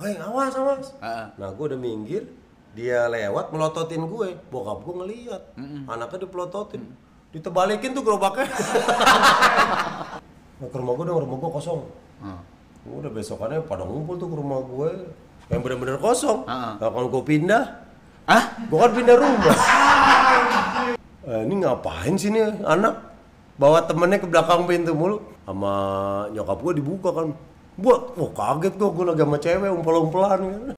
Hei, awas. Nah, gue udah minggir, dia lewat melototin gue. Bokap gue ngeliat, anaknya dipelototin. Ditebalikin tuh gerobaknya. Nah, ke rumah gue kosong. Udah besokannya pada ngumpul tuh ke rumah gue yang bener-bener kosong. Nah, kalau gue pindah, gue kan pindah rumah. Ini ngapain sih nih anak? Bawa temennya ke belakang pintu mulu. Sama nyokap gue dibuka kan. Kaget gue lagi sama cewek umpel-umpelan kan.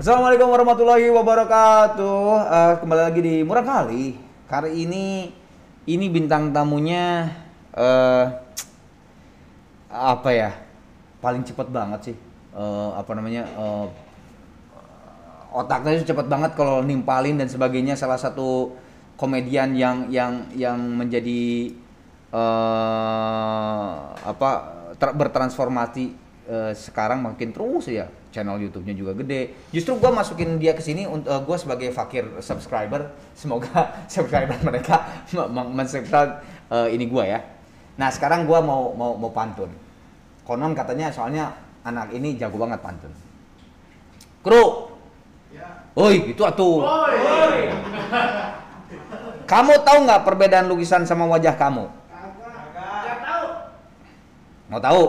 Assalamualaikum warahmatullahi wabarakatuh. Kembali lagi di Murah Kali. Kali ini bintang tamunya apa ya? Paling cepet banget sih. Otaknya cepet banget kalau nimpalin dan sebagainya. Salah satu komedian yang menjadi bertransformasi. Sekarang makin terus ya, channel YouTube-nya juga gede. Justru gue masukin dia ke sini untuk gue sebagai fakir subscriber. Semoga subscriber mereka men-subscribe ini gue ya. Nah sekarang gue mau pantun. Konon katanya soalnya anak ini jago banget pantun. Kru, oi gitu atuh. Kamu tahu nggak perbedaan lukisan sama wajah kamu? Nggak tahu. Mau tahu?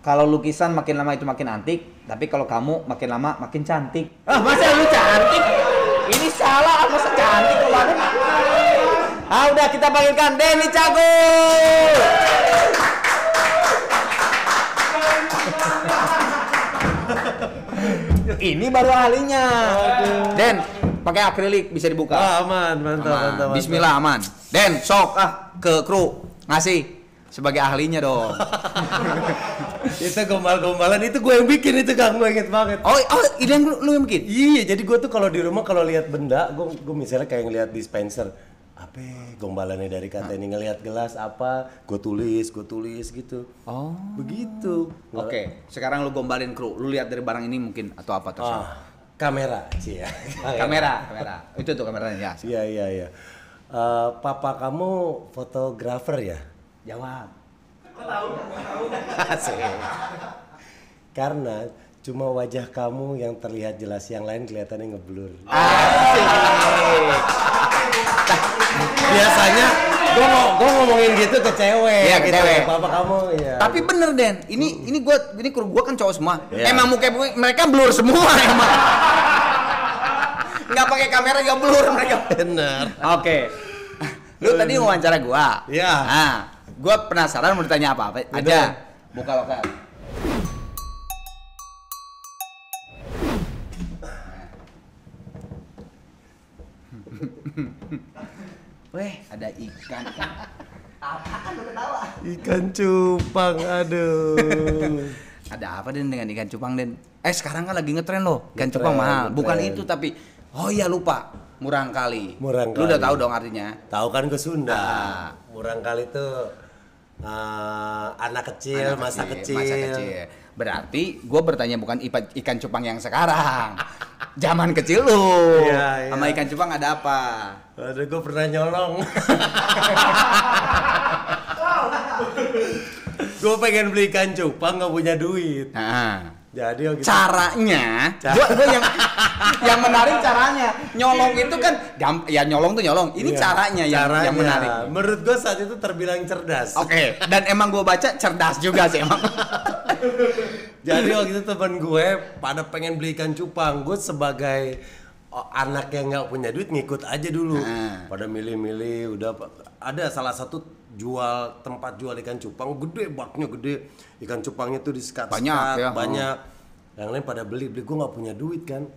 Kalau lukisan makin lama itu makin antik, tapi kalau kamu makin lama makin cantik. Masa lu cantik? Ini salah, masa cantik kemarin? Udah kita panggilkan Denny Cagur. Ini baru ahlinya. Den, pakai akrilik bisa dibuka. Aman, mantap. Bismillah aman. Den, sok ke kru ngasih sebagai ahlinya dong. Itu gombal-gombalan itu gue yang bikin itu Kang, gue inget banget. Oh, ini yang lu yang bikin? Iya, jadi gue tuh kalau di rumah kalau lihat benda, gue misalnya kayak ngelihat dispenser, apa gombalannya dari kata ini, ngelihat gelas apa, gue tulis gitu. Oh, begitu. Oke, sekarang lu gombalin kru, lu lihat dari barang ini mungkin atau apa terserah. Kamera sih ya. Kamera. Itu tuh kameranya ya. Iya. Papa kamu fotografer ya? Jawab. Kok tahu? Karena cuma wajah kamu yang terlihat jelas, yang lain kelihatannya ngeblur. Biasanya gue ngomongin gitu ke cewek. Iya, ke cewek. Papa kamu ya. Tapi bener Den, ini kru gua kan cowok semua. Yeah. Emang muka mereka blur semua emang. Nggak pakai kamera nggak blur mereka. Bener. Oke. Lu tadi wawancara gua. Iya. Nah, gua penasaran mau ditanya apa aja. Buka lokal. Weh, ada ikan kan? Apaan lu ketawa? Ikan cupang, aduh. Ada apa Den dengan ikan cupang Den? Sekarang kan lagi ngetren loh, ikan cupang mahal. Bukan itu tapi, lupa. Murang kali. Lu udah tahu dong artinya? Tahu kan ke Sunda. Murang kali itu anak kecil, masa kecil. Berarti gue bertanya bukan ikan cupang yang sekarang. Zaman kecil lu. Iya. Sama ikan cupang ada apa? Aduh, gue pernah nyolong. Gue pengen beli ikan cupang, nggak punya duit. Jadi gitu. Caranya, gue yang menarik caranya. Nyolong itu kan nyolong tuh nyolong. Ini caranya yang menarik. Menurut gue saat itu terbilang cerdas. Oke. Dan emang gue baca cerdas juga sih emang. Jadi waktu itu teman gue pada pengen beli ikan cupang. Gue sebagai anak yang nggak punya duit ngikut aja dulu. Pada milih-milih, udah ada salah satu tempat jual ikan cupang gede, baknya gede. Ikan cupangnya tuh disekat banyak. Yang lain pada beli gue nggak punya duit kan.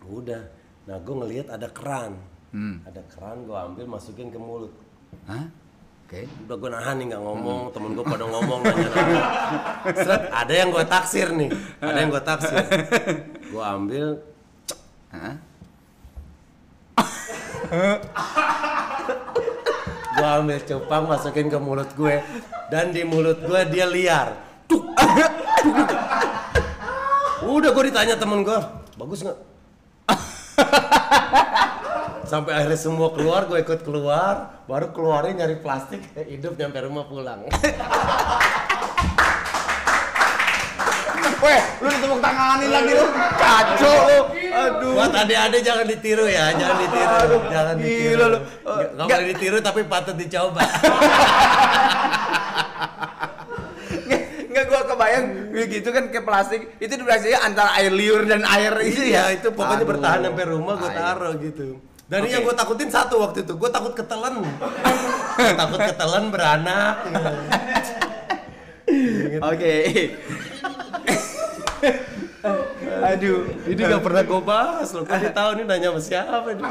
Udah, nah gue ngelihat ada keran. Ada keran, gue ambil masukin ke mulut. Oke. Udah gue nahan nih nggak ngomong, temen gue pada ngomong nanya. Ada yang gue taksir nih, Gue ambil, gue ambil cupang masukin ke mulut gue, dan di mulut gue dia liar. Udah gue ditanya temen gue, bagus nggak? Sampai akhirnya semua keluar, gue ikut keluar, baru keluarin nyari plastik, hidup nyampe rumah pulang. Weh, lu ditepuk tanganin lagi lu. Kacau lu. Aduh. Buat adik-adik jangan ditiru ya, jangan ditiru. Aduh, jangan ditiru. gila lu. Nggak boleh ditiru tapi patut dicoba. Enggak gua kebayang begitu kan kayak plastik. Itu plastiknya antara air liur dan air itu ya. Itu pokoknya bertahan sampai rumah gue taruh gitu. Dan yang gue takutin satu waktu itu, gue takut ketelen. Takut ketelen beranak. Oke. Aduh, ini nggak pernah gue bahas loh. Gue tahu nih nanya sama siapa nih.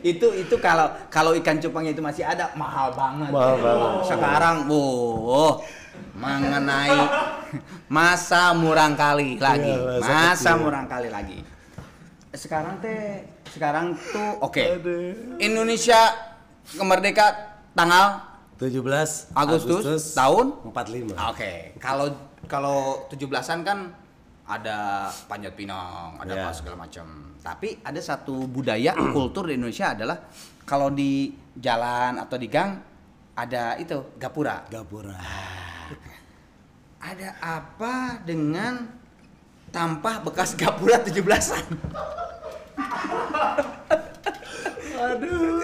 Itu kalau ikan cupangnya itu masih ada mahal banget. Mahal banget. Sekarang, mengenai masa murang kali lagi. Iyalah, Masa murang kali lagi. Sekarang tuh oke. Indonesia merdeka tanggal 17 Agustus tahun 45. Oke. Kalau 17-an kan ada Panjat Pinang, ada apa segala macam. Tapi ada satu budaya kultur di Indonesia adalah kalau di jalan atau di gang ada itu gapura. Ada apa dengan tampah bekas gapura 17-an? Aduh.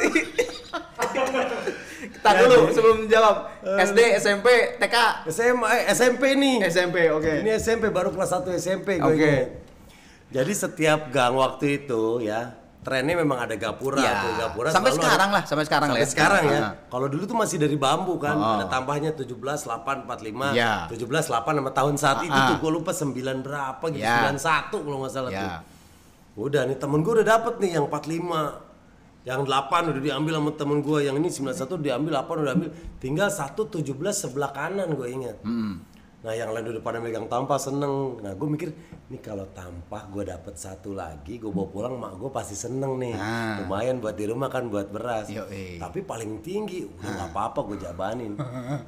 Kita dulu sebelum jawab. SD, SMP, TK, SMP nih. SMP, oke. Ini SMP baru kelas 1 SMP gue ingat. Jadi setiap gang waktu itu ya, trennya memang ada gapura tuh, gapura sampai sekarang lah. Sampai sekarang ya. Kalau dulu tuh masih dari bambu kan, ada tambahnya 17.845, 17.8 sama tahun saat itu tuh gue lupa 9 berapa gitu, 91 kalau nggak salah tuh. Udah nih temen gue udah dapet nih yang 45. Yang 8 udah diambil sama temen gue, yang ini 91 diambil, 8 udah ambil, tinggal 117 sebelah kanan gue ingat. Nah yang lain udah pada megang tampah seneng. Nah gue mikir, nih kalau tampah gue dapet satu lagi, gue bawa pulang mak gue pasti seneng nih. Lumayan buat di rumah kan, buat beras. Tapi paling tinggi, udah gak apa-apa gue jabanin.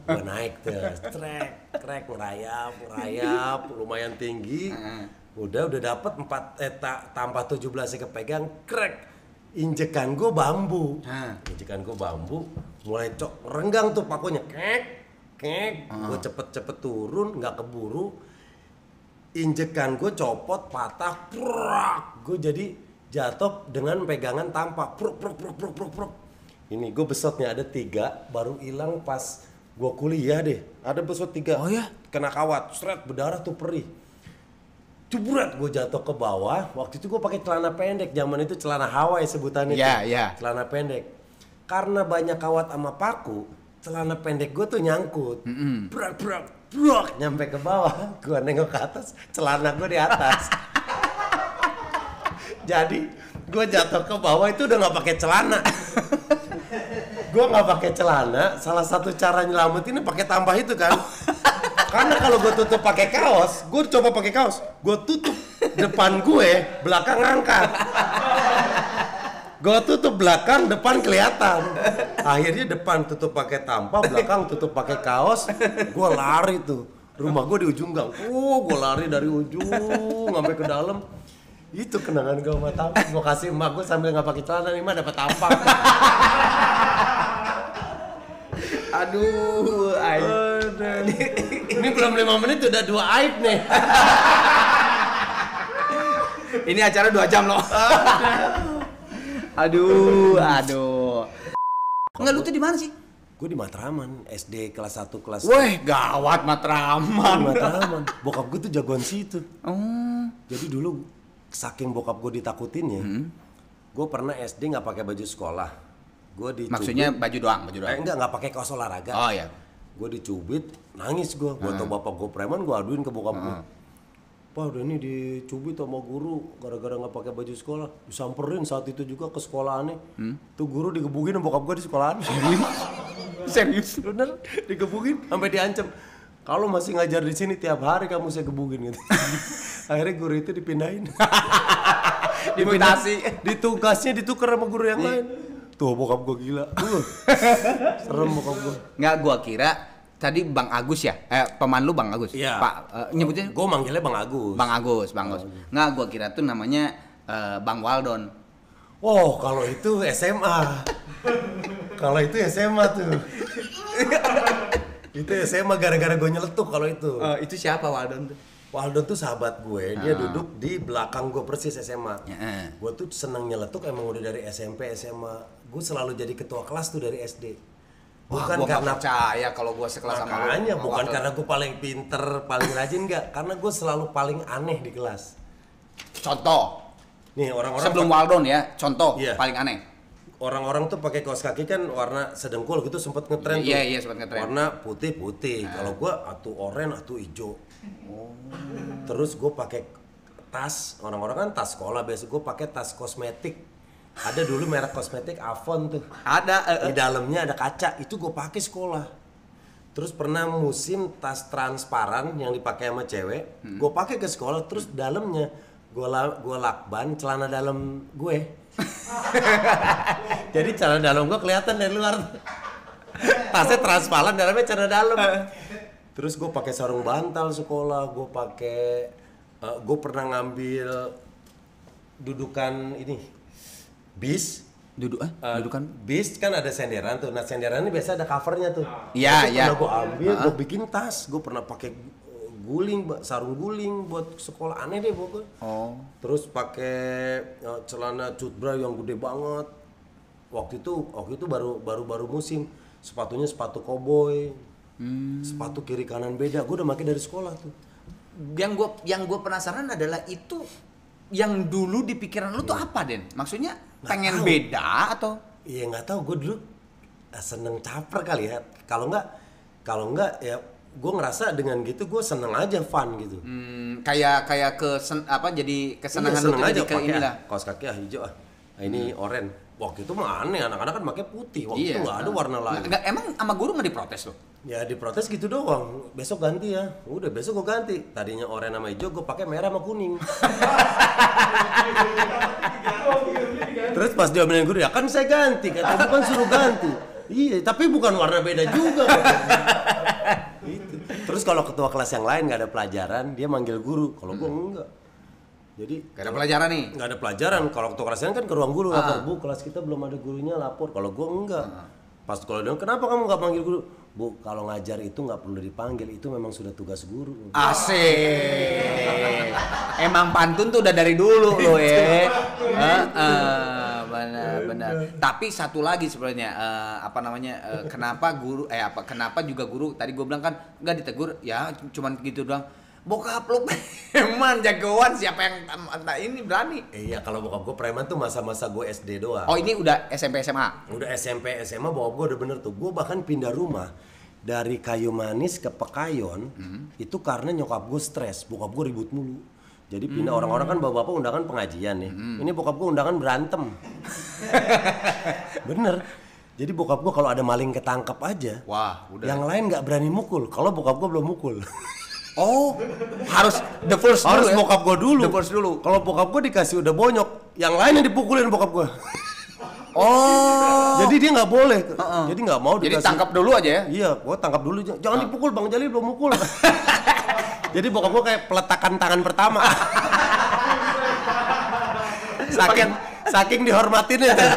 Gue naik tuh, krek, ngerayap, lumayan tinggi. Udah dapet tampah 17 kepegang, krek. Injekan gue bambu, mulai renggang tuh pakunya, kek, gue cepet turun, nggak keburu, injekan gue copot, patah, prak, gue jadi jatuh dengan pegangan tampah, pruk. Ini gue besotnya ada 3, baru hilang pas gue kuliah deh, ada besot 3, kena kawat, seret, berdarah tuh perih. Jebret gue jatuh ke bawah. Waktu itu gue pakai celana pendek. Zaman itu celana Hawaii sebutannya. Celana pendek. Karena banyak kawat sama paku, celana pendek gue tuh nyangkut. Brak, nyampe ke bawah. Gue nengok ke atas, celana gue di atas. Jadi gue jatuh ke bawah itu udah nggak pakai celana. Gue nggak pakai celana. Salah satu cara nyelamatin pakai tambah itu kan. Karena kalau gue tutup pakai kaos, gue coba pakai kaos, gue tutup depan gue, belakang ngangkat. Gue tutup belakang, depan kelihatan. Akhirnya depan tutup pakai tampah, belakang tutup pakai kaos, gue lari tuh. Rumah gue di ujung gang, gue lari dari ujung sampai ke dalam. Itu kenangan gue sama tampah. Gue kasih emak gue sambil nggak pakai celana, nih mah dapat tampah. Aduh, ini belum 5 menit udah 2 aib nih. Ini acara 2 jam loh. Aduh. Enggak, lu tuh di mana sih? Gue di Matraman, SD kelas 1 kelas. Weh, gawat Matraman. Bokap gue tuh jagoan situ. Jadi dulu saking bokap gue ditakutin ya. Gue pernah SD nggak pakai baju sekolah. Gue dicubit. Maksudnya baju doang. Nggak pakai kaos olahraga. Oh iya. Gue dicubit, nangis gue. Gue tau bapak gue preman, gue aduin ke bokap gue. Pak udah ini dicubit sama guru gara-gara nggak pakai baju sekolah. Disamperin saat itu juga ke sekolahannya. Tuh guru digebukin sama bokap gue di sekolahan. Serius? Bener, digebukin sampai diancam. Kalau masih ngajar di sini tiap hari kamu saya gebukin gitu. Akhirnya guru itu dipindahin. Dimutasi. Ditugasnya ditukar sama guru yang lain. Tuh bokap gue gila. Serem bokap gue. Nggak, gue kira tadi Bang Agus ya? Paman lu Bang Agus? Iya. Pak, nyebutnya? Gue manggilnya Bang Agus. Bang Agus. Nggak, gue kira tuh namanya Bang Waldon. Oh, kalau itu SMA. Kalau itu SMA tuh. Itu SMA gara-gara gue nyeletuk kalau itu. Itu siapa Waldon tuh? Waldon tuh sahabat gue, dia duduk di belakang gue persis SMA. Gue tuh seneng nyeletuk emang udah dari SMP, SMA. Gue selalu jadi ketua kelas tuh dari SD. Bukan karena percaya kalau gue sekelas sama lu. Makanya bukan karena gue paling pinter, paling rajin, enggak. Karena gue selalu paling aneh di kelas. Contoh. Nih orang-orang Sebelum Waldon ya, contoh Iya. paling aneh. Orang-orang tuh pakai kaos kaki kan warna sedengkul gitu, sempet ngetren tuh. Iya, sempat ngetren. Warna putih. Kalau gua atuh oranye, atuh hijau. Terus gue pakai tas, orang-orang kan tas sekolah biasa, gue pakai tas kosmetik. Ada dulu merek kosmetik Avon tuh. Ada Di dalamnya ada kaca, itu gue pakai sekolah. Terus pernah musim tas transparan yang dipakai sama cewek, gue pakai ke sekolah. Terus dalamnya gue lakban celana dalam gue. Jadi celana dalam gue kelihatan dari luar. Tasnya transparan, dalamnya celana dalam. Terus gue pakai sarung bantal sekolah, gue pernah ngambil dudukan ini bis. Dudukan Bis kan ada senderan tuh. Nah senderan ini biasa ada covernya tuh. Iya. Pernah gue ambil, gue bikin tas. Gue pernah pakai sarung guling buat sekolah, aneh deh pokoknya. Terus pakai celana cutbray yang gede banget. Waktu itu baru musim. Sepatunya sepatu koboi. Sepatu kiri kanan beda. Gue udah pakai dari sekolah tuh. Yang gue penasaran adalah itu yang dulu di pikiran lu tuh apa, Den? Maksudnya pengen beda atau? Iya nggak tahu. Gue dulu seneng caper kali ya. Kalau nggak ya gue ngerasa dengan gitu gue seneng aja, fun gitu. Kayak jadi kesenangan lu tuh jadi ke inilah. Kaos kaki hijau Nah, ini oranye. Waktu itu mah aneh, anak-anak kan pakai putih. Waktu itu nggak ada warna lain. Emang sama guru nggak diprotes lo? Ya diprotes gitu doang. Besok ganti ya. Udah besok gue ganti. Tadinya oranye sama hijau, gue pakai merah sama kuning. Terus pas dia omelin guru, ya kan saya ganti. Kata bukan suruh ganti. Iya, tapi bukan warna beda juga. Gitu. Terus kalau ketua kelas yang lain nggak ada pelajaran, dia manggil guru. Kalau gue enggak. Jadi Gak ada pelajaran nih? Nggak ada pelajaran. Kalau ketua kelasnya kan ke ruang guru lapor, Bu, kelas kita belum ada gurunya, lapor. Kalau gue enggak. Pas kalau dia, kenapa kamu nggak panggil guru? Bu, kalau ngajar itu nggak perlu dipanggil, itu memang sudah tugas guru. Asik. Emang pantun tuh udah dari dulu lo ya. Benar. Tapi satu lagi sebenarnya kenapa juga guru tadi gue bilang kan nggak ditegur ya, cuman gitu doang. Bokap lu preman jagoan, siapa yang ini berani? Iya, kalau bokap gue preman tuh masa-masa gue SD doang. Oh, ini udah SMP SMA? Udah SMP SMA bokap gue udah bener tuh. Gue bahkan pindah rumah dari Kayu Manis ke Pekayon itu karena nyokap gue stres, bokap gue ribut mulu. Jadi pindah, orang-orang kan bapak-bapak undangan pengajian nih. Ini bokap gue undangan berantem. Bener. Jadi bokap gue kalau ada maling ketangkep aja, wah, udah. Yang lain nggak berani mukul. Kalau bokap gue belum mukul. Oh, harus the first harus dulu ya? bokap gue dulu. The first dulu. Kalau bokap gue dikasih udah bonyok, yang lainnya dipukulin bokap gue. Oh. Jadi dia nggak boleh. Jadi nggak mau Jadi dikasih. tangkap dulu aja ya? Iya, gue tangkap dulu. Jangan dipukul, Bang Jali belum mukul. Jadi bokap gue kayak peletakan tangan pertama. saking dihormatinnya tuh.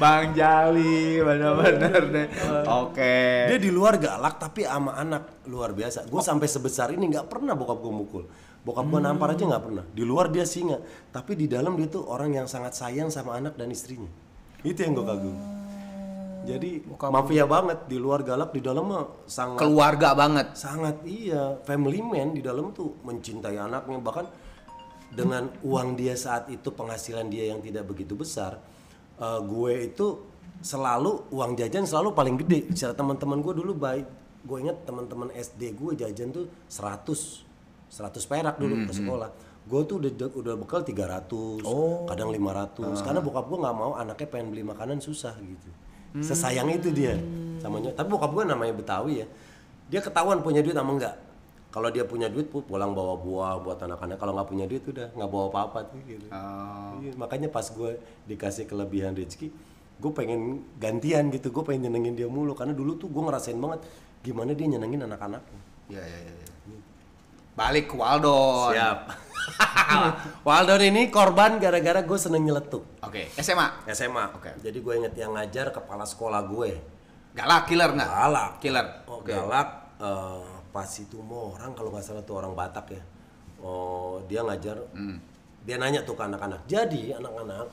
Bang Jali, benar-benar deh. Oke. Dia di luar galak tapi sama anak luar biasa. Gue sampai sebesar ini nggak pernah bokap gue mukul. Bokap gue nampar aja nggak pernah. Di luar dia singa, tapi di dalam dia tuh orang yang sangat sayang sama anak dan istrinya. Itu yang gue kagum. Jadi mafia banget, di luar galak, di dalam mah sangat keluarga banget. Sangat iya, family man. Di dalam tuh mencintai anaknya, bahkan dengan uang dia saat itu, penghasilan dia yang tidak begitu besar. Gue itu selalu uang jajan selalu paling gede. Secara teman-teman gue dulu baik. Gue ingat teman-teman SD gue jajan tuh 100 perak dulu ke sekolah. Gue tuh udah bekal 300, kadang 500. Karena bokap gue nggak mau anaknya pengen beli makanan susah gitu. Sesayang itu dia sama nyokap. Tapi bokap gue namanya Betawi ya. Dia ketahuan punya duit sama enggak. Kalau dia punya duit pulang bawa buah buat anak-anak. Kalau nggak punya duit udah nggak bawa apa-apa tuh gitu. Iya, makanya pas gue dikasih kelebihan rezeki, gue pengen gantian gitu. Gue pengen nyenengin dia mulu karena dulu tuh gue ngerasain banget gimana dia nyenengin anak-anaknya. Iya. Balik ke Waldon. Siap. Waldon ini korban gara-gara gue seneng nyeletuk. Oke, SMA. Oke. Jadi gue inget yang ngajar kepala sekolah gue. Galak, killer nggak? Galak. Killer. Oke. Galak. Pas itu mau orang kalau nggak salah tuh orang Batak ya. Oh, dia ngajar. Dia nanya tuh ke anak-anak. Jadi anak-anak,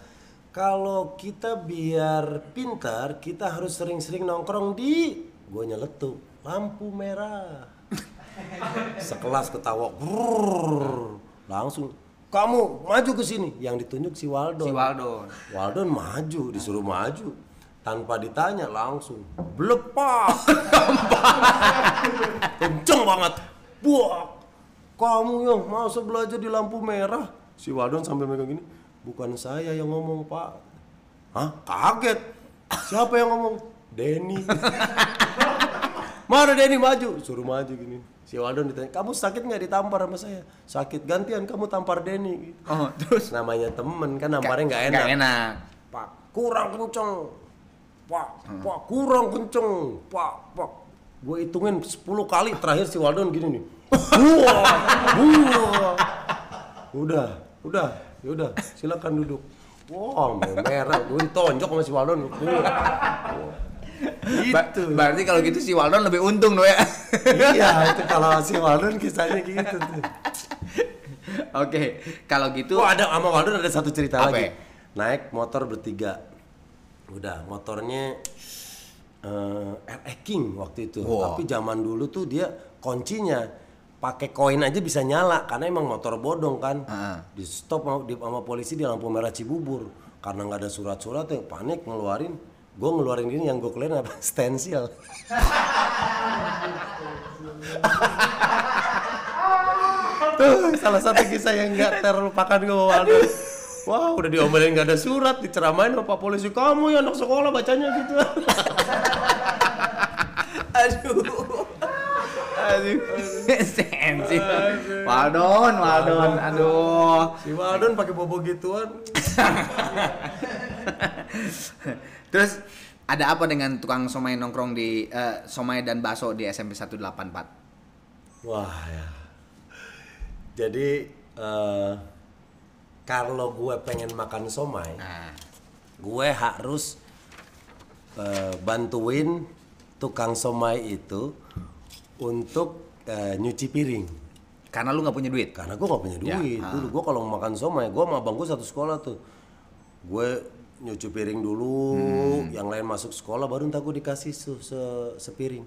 kalau kita biar pintar, kita harus sering-sering nongkrong di, gue nyeletuk, lampu merah. Sekelas ketawa, brrrr, langsung, kamu maju ke sini. Yang ditunjuk si Waldon. Waldon maju, disuruh maju, tanpa ditanya langsung, belepak, kenceng banget, buak. Kamu yang masa belajar di lampu merah? Si Waldon sambil megang gini, bukan saya yang ngomong Pak. Hah? Kaget. Siapa yang ngomong? Denny. Mana Denny maju? Suruh maju gini. Si Waldon ditanya, kamu sakit nggak ditampar sama saya? Sakit, gantian kamu tampar Denny. Oh, terus namanya temen kan namparnya nggak enak. Nggak enak. Pak, kurang kenceng. Pak, kurang kenceng. Pak. Gue hitungin 10 kali, terakhir si Waldon gini nih. Udah, yaudah, silakan duduk. Wah, merah, gue ditonjok sama si Waldon. Gitu. Berarti kalau gitu si Waldon lebih untung dong ya. Iya, itu kalau si Waldon kisahnya gitu tuh. Oke, kalau gitu. Oh, ada sama Waldon ada satu cerita apa? lagi. Naik motor bertiga. Udah, motornya RX King waktu itu. Wow. Tapi zaman dulu tuh dia kuncinya pakai koin aja bisa nyala karena emang motor bodong kan. Di stop sama polisi di lampu merah Cibubur karena nggak ada surat-surat ya panik ngeluarin. Gue ngeluarin ini yang gue kelirin apa? Stensil. Tuh salah satu kisah yang nggak terlupakan gue Waldon. Wah udah diomelin nggak ada surat, diceramain sama Pak Polisi, kamu ya anak sekolah bacanya gitu. Aduh. Sensi. Waldon. Aduh. Si Waldon pakai bobo gituan. Terus ada apa dengan tukang somai nongkrong di somai dan bakso di SMP 184? Wah ya. Jadi kalau gue pengen makan somai, gue harus bantuin tukang somai itu untuk nyuci piring. Karena lu nggak punya duit? Karena gue nggak punya duit. Dulu gue kalau mau makan somai, gue sama abang gue satu sekolah tuh. Gue nyuci piring dulu, yang lain masuk sekolah baru ntar gue dikasih sepiring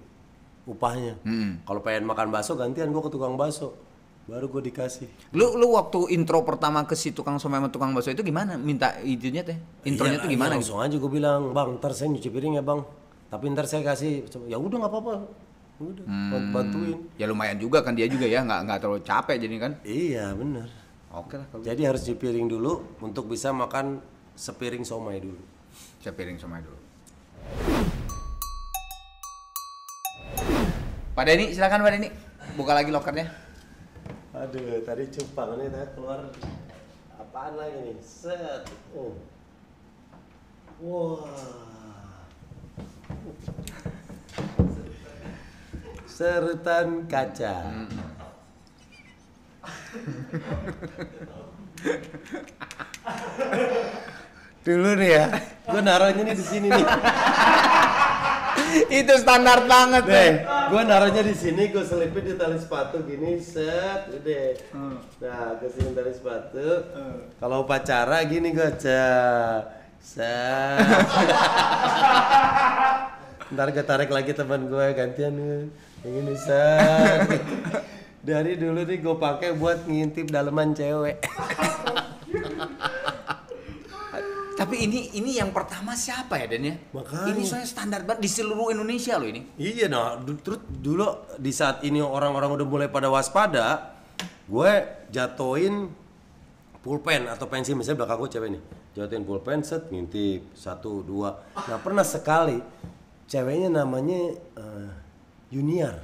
upahnya. Kalau pengen makan bakso gantian gue ke tukang bakso, baru gue dikasih. Lu waktu intro pertama ke si tukang somai sama tukang bakso itu gimana? Minta izinnya teh? Intronya tuh gimana? Langsung aja gue bilang, bang, ntar saya nyuci piring ya bang. Tapi ntar saya kasih, ya udah nggak apa-apa, udah bantuin. Ya lumayan juga kan dia juga ya, nggak terlalu capek jadi kan? Iya bener. Oke lah. Jadi harus nyuci piring dulu untuk bisa makan sepiring somai dulu. Sepiring somai dulu. Pak Denny, silakan Pak Denny. Buka lagi lokernya. Aduh, tadi cupang nih keluar apaan lagi nih? Set. Wah. Seretan kaca. Dulu nih ya, gue naruhnya nih di sini nih. Itu standar banget deh. Gue naruhnya di sini, gue selipin di tali sepatu gini, set, udah. Nah, ke sini tali sepatu. Kalau upacara gini gue set. Ntar gue tarik lagi teman gue gantian nih, yang ini set. Dari dulu nih gue pakai buat ngintip daleman cewek. Tapi ini yang pertama siapa ya Dan ya? Makanya. Ini soalnya standar banget di seluruh Indonesia loh ini. Iya nah, terus dulu di saat ini orang-orang udah mulai pada waspada, gue jatoin pulpen atau pensil, misalnya belakang gue cewek nih, jatoin pulpen set ngintip 1, 2. Nah pernah sekali ceweknya namanya Junior.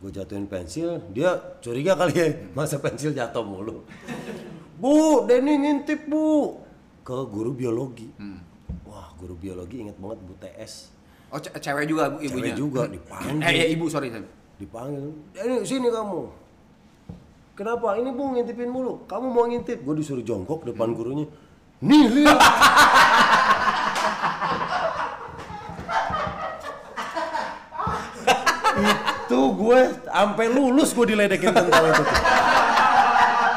Gue jatuhin pensil, dia curiga kali ya, masa pensil jatuh mulu. Bu, Denny ngintip bu, ke guru biologi. Wah, guru biologi inget banget Bu TS. Oh, cewek juga ibunya. Cewek juga dipanggil. Ya ibu, sorry. Dipanggil. Denny sini kamu. Kenapa? Ini Bung ngintipin mulu. Kamu mau ngintip? Gue disuruh jongkok depan gurunya. Nih lihat. Itu gue sampai lulus gue diledekin tentang itu.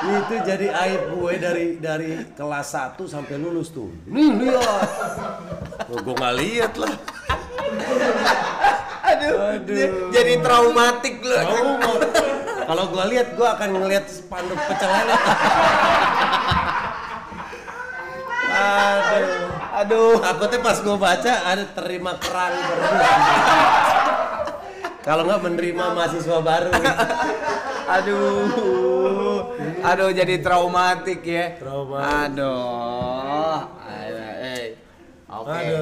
Itu jadi aib gue dari kelas 1 sampai lulus tuh. Nih lihat. Gue nggak lihat lah. Aduh. Jadi traumatik loh. Kalau gue lihat, gue akan ngelihat spanduk pecel lele. Aduh. Takutnya pas gue baca ada terima kerang berdua. Kalau nggak menerima mahasiswa baru. Aduh jadi traumatik ya. Aduh. Oke.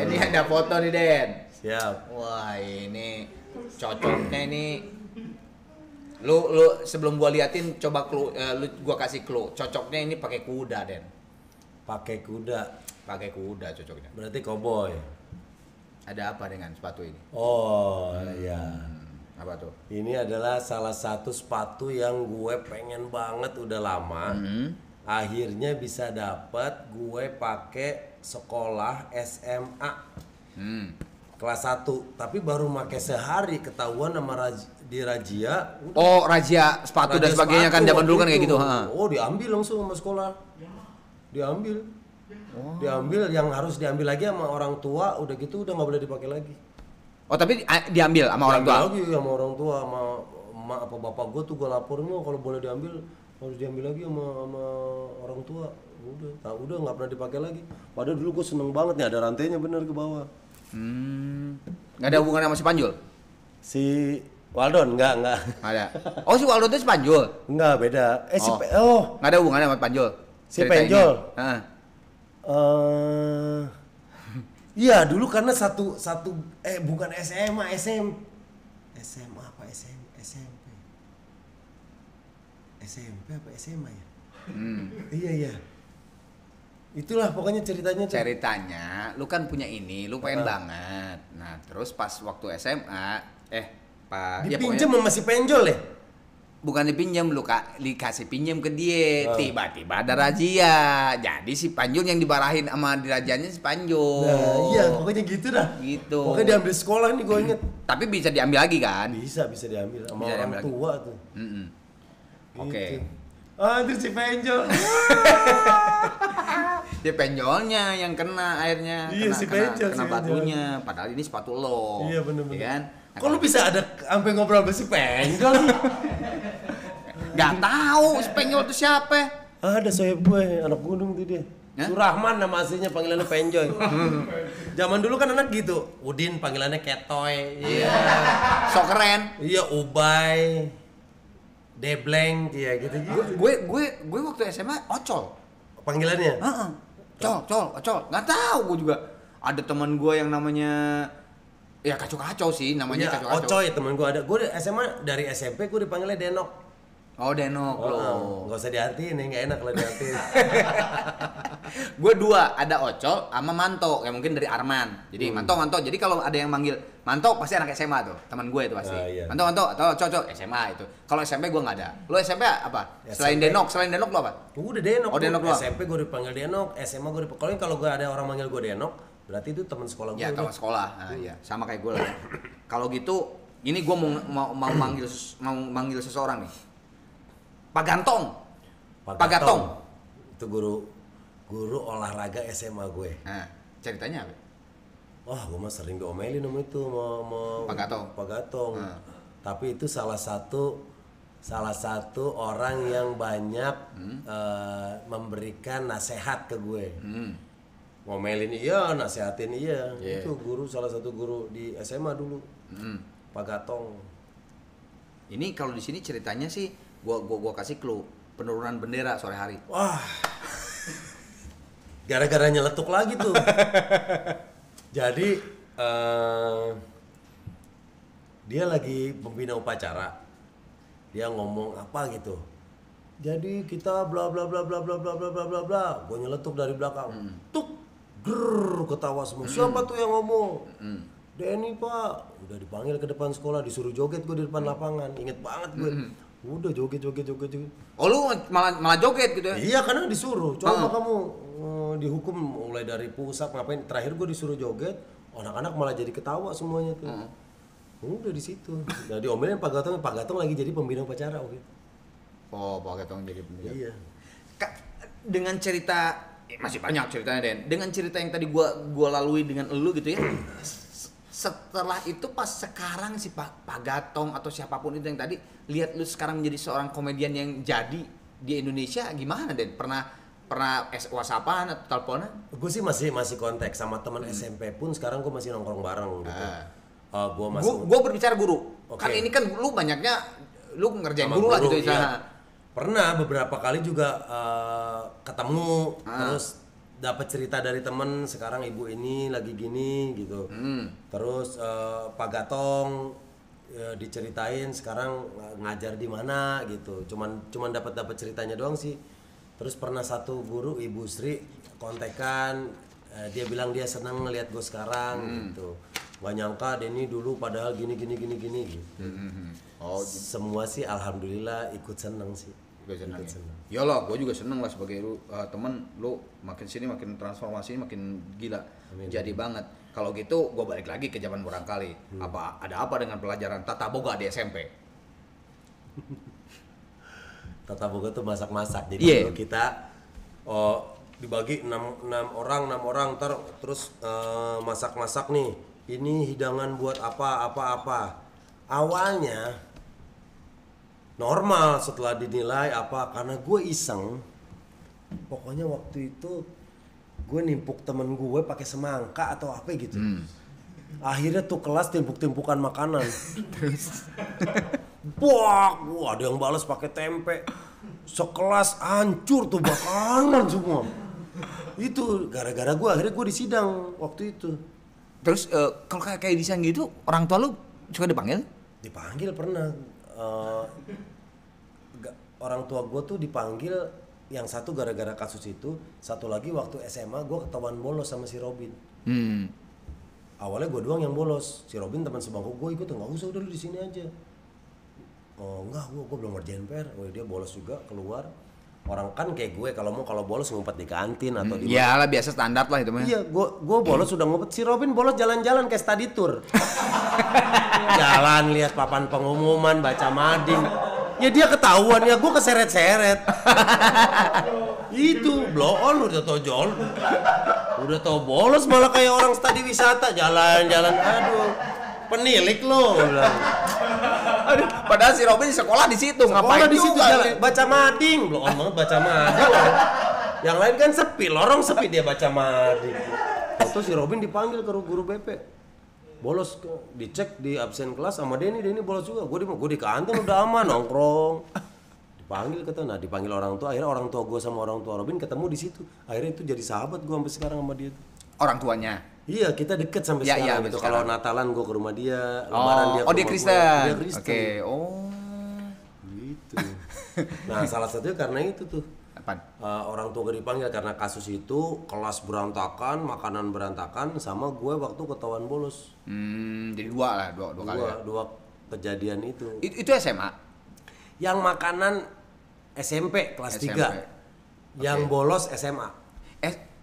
Ini ada foto nih Den. Siap. Wah ini cocoknya ini. Lu sebelum gua liatin coba gua kasih clue. Cocoknya ini pakai kuda Den. Pakai kuda Cocoknya. Berarti cowboy. Ada apa dengan sepatu ini? Oh iya. Apa tuh? Ini adalah salah satu sepatu yang gue pengen banget udah lama. Akhirnya bisa dapat gue pakai sekolah SMA. Kelas 1, tapi baru pakai sehari ketahuan sama di razia. Oh, razia sepatu dan sebagainya kan zaman dulu kan kayak gitu, Oh, diambil langsung sama sekolah. Diambil. Diambil, yang harus diambil lagi sama orang tua, udah gitu udah nggak boleh dipakai lagi. Oh, tapi diambil sama orang tua. Lagi sama orang tua, sama emak apa bapak gue tuh gue laporin lo kalau boleh diambil harus diambil lagi sama orang tua. Udah nggak pernah dipakai lagi. Padahal dulu gue seneng banget nih ada rantainya bener ke bawah. Nggak ada hubungan sama si Panjul? Si Waldon nggak. Ada. Oh, si Waldon itu si Panjul? Nggak, beda. Nggak ada hubungannya sama Panjul? Si Penjol. Iya dulu karena satu bukan SMA apa SMP apa SMA ya? Iya. Itulah pokoknya ceritanya. Lu kan punya ini, lu pengen banget. Nah, terus pas waktu SMA, dipinjam sama si Penjol ya? Bukan dipinjam, lu dikasih pinjam ke dia. Tiba-tiba ada razia. Jadi si Panjul yang dibarahin sama dirajanya si Panjul. Nah, iya, pokoknya gitu dah. Gitu. Pokoknya diambil sekolah nih gue inget. Tapi bisa diambil lagi kan? Bisa diambil sama orang tua tuh. Gitu. Oke. Itu si Penjol. Dia penjolnya yang kena airnya, iya, kena batunya. Padahal ini sepatu lo. Iya bener-bener. Ya kan? Kok lu bisa ada sampai ngobrol sama si Penjol? Gak tahu si Penjol itu siapa? Ada sohib gue, anak gunung tuh dia. Surahman nama aslinya, panggilannya Penjoy. Zaman dulu kan anak gitu. Udin panggilannya Ketoy. Iya. Sok keren. Iya, Ubay. Debleng, iya gitu. Gue waktu SMA Ocol. Panggilannya? Ocol. Nggak tahu gue juga. Ada teman gue yang namanya ya kacau-kacau sih, namanya ya, kacau-kacau. Ocoy teman gue ada. Gue SMA dari SMP gue dipanggilnya Denok. Oh, Denok lo. Nggak usah diartiin, nggak enak kalau diartiin. Gue dua, ada Ocol sama Manto, yang mungkin dari Arman. Jadi Manto. Jadi kalau ada yang manggil Manto pasti anak SMA tuh, teman gue itu pasti. Iya. Manto atau Ocol SMA itu. Kalau SMP gue nggak ada. Lo SMP apa? Selain Denok lo apa? Udah Denok. Oh, Denok lo. SMP gue dipanggil Denok, SMA gue dipanggil. Kalau gue ada orang manggil gue Denok, berarti itu teman sekolah gue. Ya, teman sekolah. Nah, iya, sama kayak gue lah. Kalau gitu, ini gue mau manggil seseorang nih. Pak Gantong. Itu guru olahraga SMA gue. Nah, ceritanya apa? Wah, gue mah sering diomelin sama itu mau Pak Gatong. Tapi itu salah satu orang yang banyak memberikan nasihat ke gue. Ngomelin iya, nasihatin iya. Yeah. Itu salah satu guru di SMA dulu. Pak Gatong. Ini kalau di sini ceritanya sih gua kasih clue, penurunan bendera sore hari. Wah. Gara-gara nyeletuk lagi tuh. Jadi dia lagi pembina upacara. Dia ngomong apa gitu. Jadi kita bla bla bla bla bla bla bla bla bla bla. Gue nyeletuk dari belakang. Tuk, grrr, ketawa semua. Siapa tuh yang ngomong? Denny, Pak. Udah dipanggil ke depan sekolah, disuruh joget gue di depan lapangan. Ingat banget gue. Udah joget. Oh lu malah joget gitu ya? Iya, karena disuruh. Coba kamu dihukum mulai dari pusat ngapain. Terakhir gue disuruh joget, anak-anak malah jadi ketawa semuanya tuh. Udah di situ. Nah, diomelin Pak Gatong lagi jadi pembina upacara waktu itu. Oh, Pak Gatong jadi pembina. Iya. Dengan cerita masih banyak ceritanya, Den. Dengan cerita yang tadi gua lalui dengan elu gitu ya. Setelah itu pas sekarang si Pak Gatong atau siapapun itu yang tadi lihat lu sekarang menjadi seorang komedian yang jadi di Indonesia, gimana, Den? Pernah WhatsAppan atau teleponan? Gue sih masih kontak sama teman SMP pun sekarang gue masih nongkrong bareng gitu. Gue berbicara guru. Okay. Kan ini kan lu banyaknya lu ngerjain sama guru lah gitu iya. Pernah beberapa kali juga ketemu terus dapat cerita dari temen sekarang ibu ini lagi gini gitu. Terus Pak Gatong diceritain sekarang ngajar di mana gitu. Cuman dapat ceritanya doang sih. Terus pernah satu guru Ibu Sri kontekan, dia bilang dia senang ngelihat gue sekarang gitu. Gak nyangka Denny dulu padahal gini gitu. Oh, semua sih alhamdulillah ikut seneng sih. Ikut seneng. Ya lah, gue juga seneng lah sebagai lu temen, lu makin sini makin transformasi makin gila. Amin. Jadi banget. Kalau gitu gue balik lagi ke zaman barangkali. Ada apa dengan pelajaran tata boga di SMP? Tata boga tuh masak-masak. Jadi kalau kita dibagi 6 orang terus masak-masak nih. Ini hidangan buat apa. Awalnya normal, setelah dinilai karena gue iseng. Pokoknya waktu itu gue nimpuk temen gue pakai semangka atau apa gitu. Akhirnya tuh kelas timpuk-timpukan makanan. Wah, ada yang balas pakai tempe. Sekelas hancur tuh makanan semua. Itu gara-gara akhirnya gue disidang waktu itu. Terus kalau kayak desain gitu, orang tua lu suka dipanggil? Dipanggil pernah. Orang tua gue tuh dipanggil, yang satu gara-gara kasus itu, satu lagi waktu SMA gue ketahuan bolos sama si Robin. Awalnya gue doang yang bolos, si Robin teman sebangku gue ikut, nggak usah udah lu di sini aja. Enggak, gue belum ngerjain PR. Dia bolos juga keluar. Orang kan kayak gue kalau bolos ngumpet di kantin atau di mana. Iyalah biasa standar lah itu mah. Iya, gue bolos sudah ngumpet. Si Robin bolos jalan-jalan kayak study tour. Jalan lihat papan pengumuman, baca mading. Ya dia ketahuan ya, gue keseret-seret. Itu blow on udah tau jol. Udah tau bolos malah kayak orang studi wisata jalan-jalan. Aduh, penilik lo. Aduh, padahal si Robin sekolah di situ, ngapain di situ jalan baca mading, blow on banget baca mading. Yang lain kan sepi, lorong sepi dia baca mading. Terus si Robin dipanggil ke guru BP. Bolos, dicek di absen kelas sama Denny bolos juga. Gue di kantin udah aman nongkrong. Dipanggil orang tua. Akhirnya orang tua gue sama orang tua Robin ketemu di situ. Akhirnya itu jadi sahabat gue sampai sekarang sama dia tuh. Orang tuanya? Iya, kita deket sampai sekarang gitu. Kalau Natalan gue ke rumah dia, Lebaran dia ke rumah Kristen. Dia Kristen. Oke, gitu. Nah, salah satunya karena itu tuh. Orang tua gue dipanggil karena kasus itu, kelas berantakan, makanan berantakan, sama gue waktu ketahuan bolos. Jadi dua kali ya? Dua kejadian itu. Itu SMA? Yang makanan SMP kelas 3. Yang bolos SMA.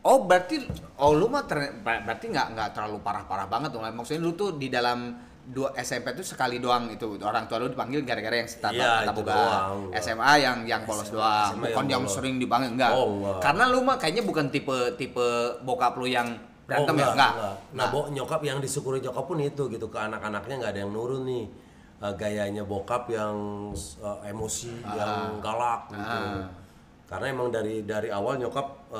Berarti lu mah berarti nggak terlalu parah-parah banget tuh. Maksudnya lu tuh di dalam 2 SMP tuh sekali doang itu orang tua lu dipanggil gara-gara yang tata boga. SMA yang bolos doang. Bukan yang sering dipanggil enggak. Karena lu mah kayaknya bukan tipe bokap lu yang berantem ya enggak. Nah, nyokap yang disyukuri nyokap pun itu gitu, ke anak-anaknya nggak ada yang nurun nih. Gayanya bokap yang emosi, yang galak gitu. Karena emang dari awal nyokap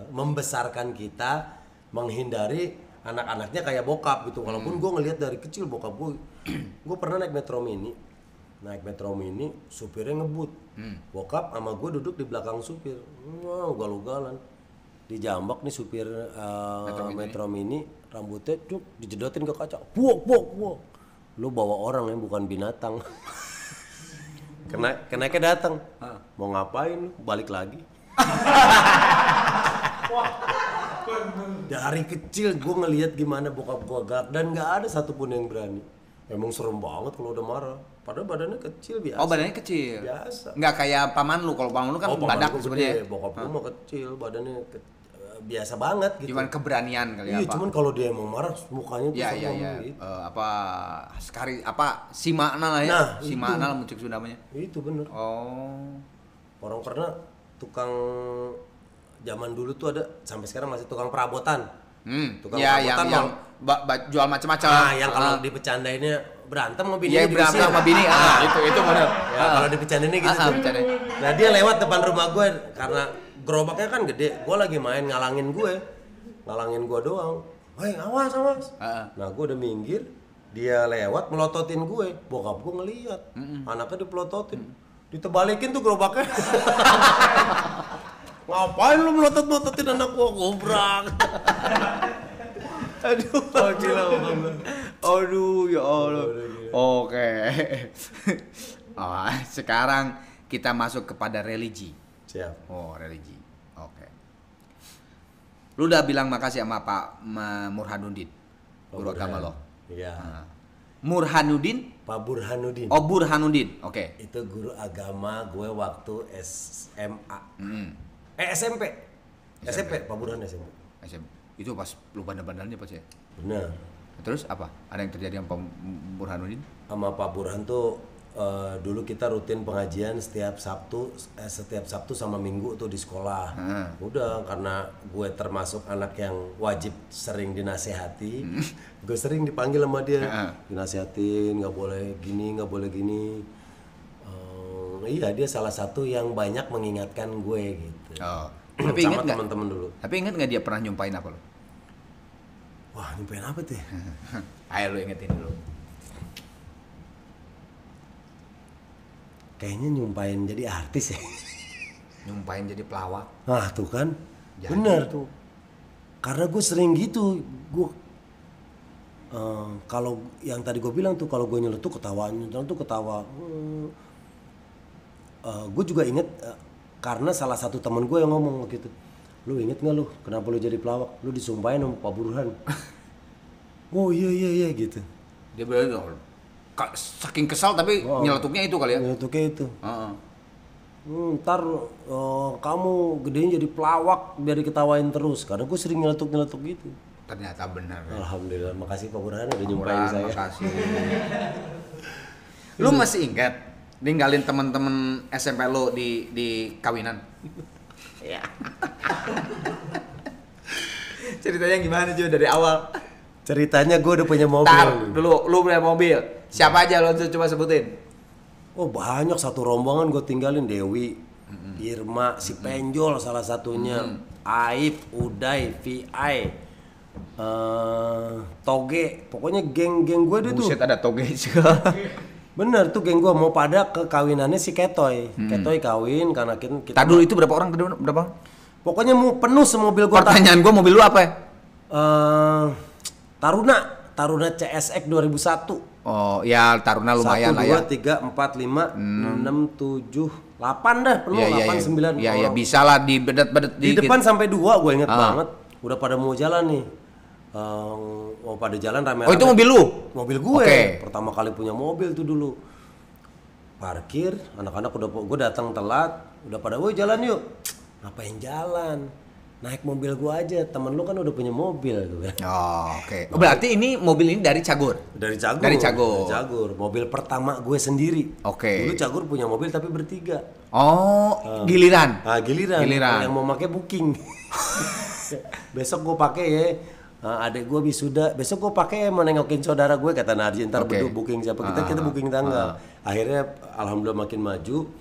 membesarkan kita menghindari anak-anaknya kayak bokap gitu. Walaupun gue ngelihat dari kecil bokap gue pernah naik metro mini supirnya ngebut. Bokap sama gue duduk di belakang supir, ugal-ugalan dijambak nih supir metro mini, rambutnya dijedotin ke kaca, buok. Lu bawa orang ya, bukan binatang. Kenaiknya datang, mau ngapain? Balik lagi. Dari kecil gue ngelihat gimana bokap gue galak dan nggak ada satupun yang berani. Emang serem banget kalau udah marah. Padahal badannya kecil biasa. Oh, badannya kecil. Biasa. Nggak kayak paman lu. Kalau paman lu kan badak sebenarnya. Bokap gua mah kecil, badannya biasa banget gitu. Cuman keberanian kali iya, apa. Cuman kalau dia emang marah mukanya tuh iya. gitu. Si makna lah ya. Nah, si itu. makna lah muncul namanya. Itu bener. Oh. Orang pernah tukang zaman dulu tuh ada sampai sekarang masih tukang perabotan. Tukang perabotan yang jual macam-macam. Yang kalau dipecandainnya berantem sama bini. Iya, berantem sama bini. Itu benar. Ya, kalau dipecandainnya gitu. Bercandain. Nah, dia lewat depan rumah gue karena gerobaknya kan gede. Gue lagi main ngalangin gue doang. Hei, awas. Nah, gue udah minggir, dia lewat melototin gue. Bokap gue ngeliat, anaknya dipelototin, ditebalikin tuh gerobaknya. Ngapain lu melotot-melototin anak gua, gobrak. Aduh, gila. Aduh, ya Allah. Oke. Sekarang kita masuk kepada religi. Siap. Oh, religi. Oke. Lu udah bilang makasih sama Pak Burhanuddin, guru agama lo. Iya. Burhanuddin? Pak Burhanuddin. Oh, Burhanuddin. Oke. Itu guru agama gue waktu SMA. SMP. SMP, Pak Burhan SMP. Itu pas lu bandar-bandarnya pas ya? Benar. Terus apa? Ada yang terjadi sama Pak Burhanuddin? Sama Pak Burhan tuh dulu kita rutin pengajian setiap Sabtu sama Minggu tuh di sekolah. Udah karena gue termasuk anak yang wajib sering dinasehati, gue sering dipanggil sama dia, dinasehatin nggak boleh gini. Iya, dia salah satu yang banyak mengingatkan gue gitu. Oh. Tapi ingat nggak teman-teman dulu? Tapi ingat nggak dia pernah nyumpain apa lo? Wah, nyumpain apa tuh? Ayo lo ingetin dulu. Kayaknya nyumpain jadi artis ya. Nyumpain jadi pelawak. Nah tuh kan, jadi bener tuh. Karena gue sering gitu, gue kalau yang tadi gue bilang tuh kalau gue nyeletuk ketawa. Gue juga inget karena salah satu teman gue yang ngomong gitu, lu inget nggak lu kenapa lu jadi pelawak? Lu disumpahin sama Pak Burhan. Oh iya gitu. Dia bener saking kesal tapi nyeletuknya itu kali ya? Nyeletuknya itu. Ntar kamu gedein jadi pelawak biar diketawain terus. Karena gue sering nyeletuk gitu. Ternyata benar. Alhamdulillah, makasih Pak Burhan udah nyumpahin saya. Makasih. Lu masih ingat ninggalin teman-teman SMP lo di kawinan? Iya. Ceritanya gimana juga dari awal? Ceritanya gue udah punya mobil. Dulu lu punya mobil. Siapa aja lo coba sebutin? Oh banyak, satu rombongan gue tinggalin. Dewi, Irma, si Penjol salah satunya, Aib, Uday, VI, Toge, pokoknya geng-geng gue tuh. Buset, ada Toge juga. Bener tuh geng gue mau pada ke kawinannya si Ketoy. Ketoy kawin karena kita. Tadi dulu itu berapa orang? Berapa? Pokoknya mau penuh semobil gue. Pertanyaan gue mobil lu apa ya? Taruna CSX 2001. Oh ya, Taruna lumayan lah ya. 1, 2, 3, 4, 5, 6, 7, 8 dah penuh. 8, 9 Iya bisa lah di bedet-bedet di depan sampai 2 gue inget banget. Udah pada mau jalan nih. Mau pada jalan rame-rame. Oh itu mobil lu? Mobil gue. Pertama kali punya mobil tuh dulu. Parkir, anak-anak gue datang telat, udah pada woi jalan yuk. Ngapain jalan? Naik mobil gue aja, temen lu kan udah punya mobil gitu. Oh, oke. Berarti ini mobil ini dari Cagur? Dari Cagur. Dari Cagur. Mobil pertama gue sendiri. Oke. Dulu Cagur punya mobil tapi bertiga. Oh, giliran. Giliran. Yang mau pakai booking. Besok gue pakai ya. Adek gue wisuda, besok gue pakai mau nengokin saudara gue, kata Narji, ntar booking siapa, kita booking tanggal. Akhirnya alhamdulillah makin maju.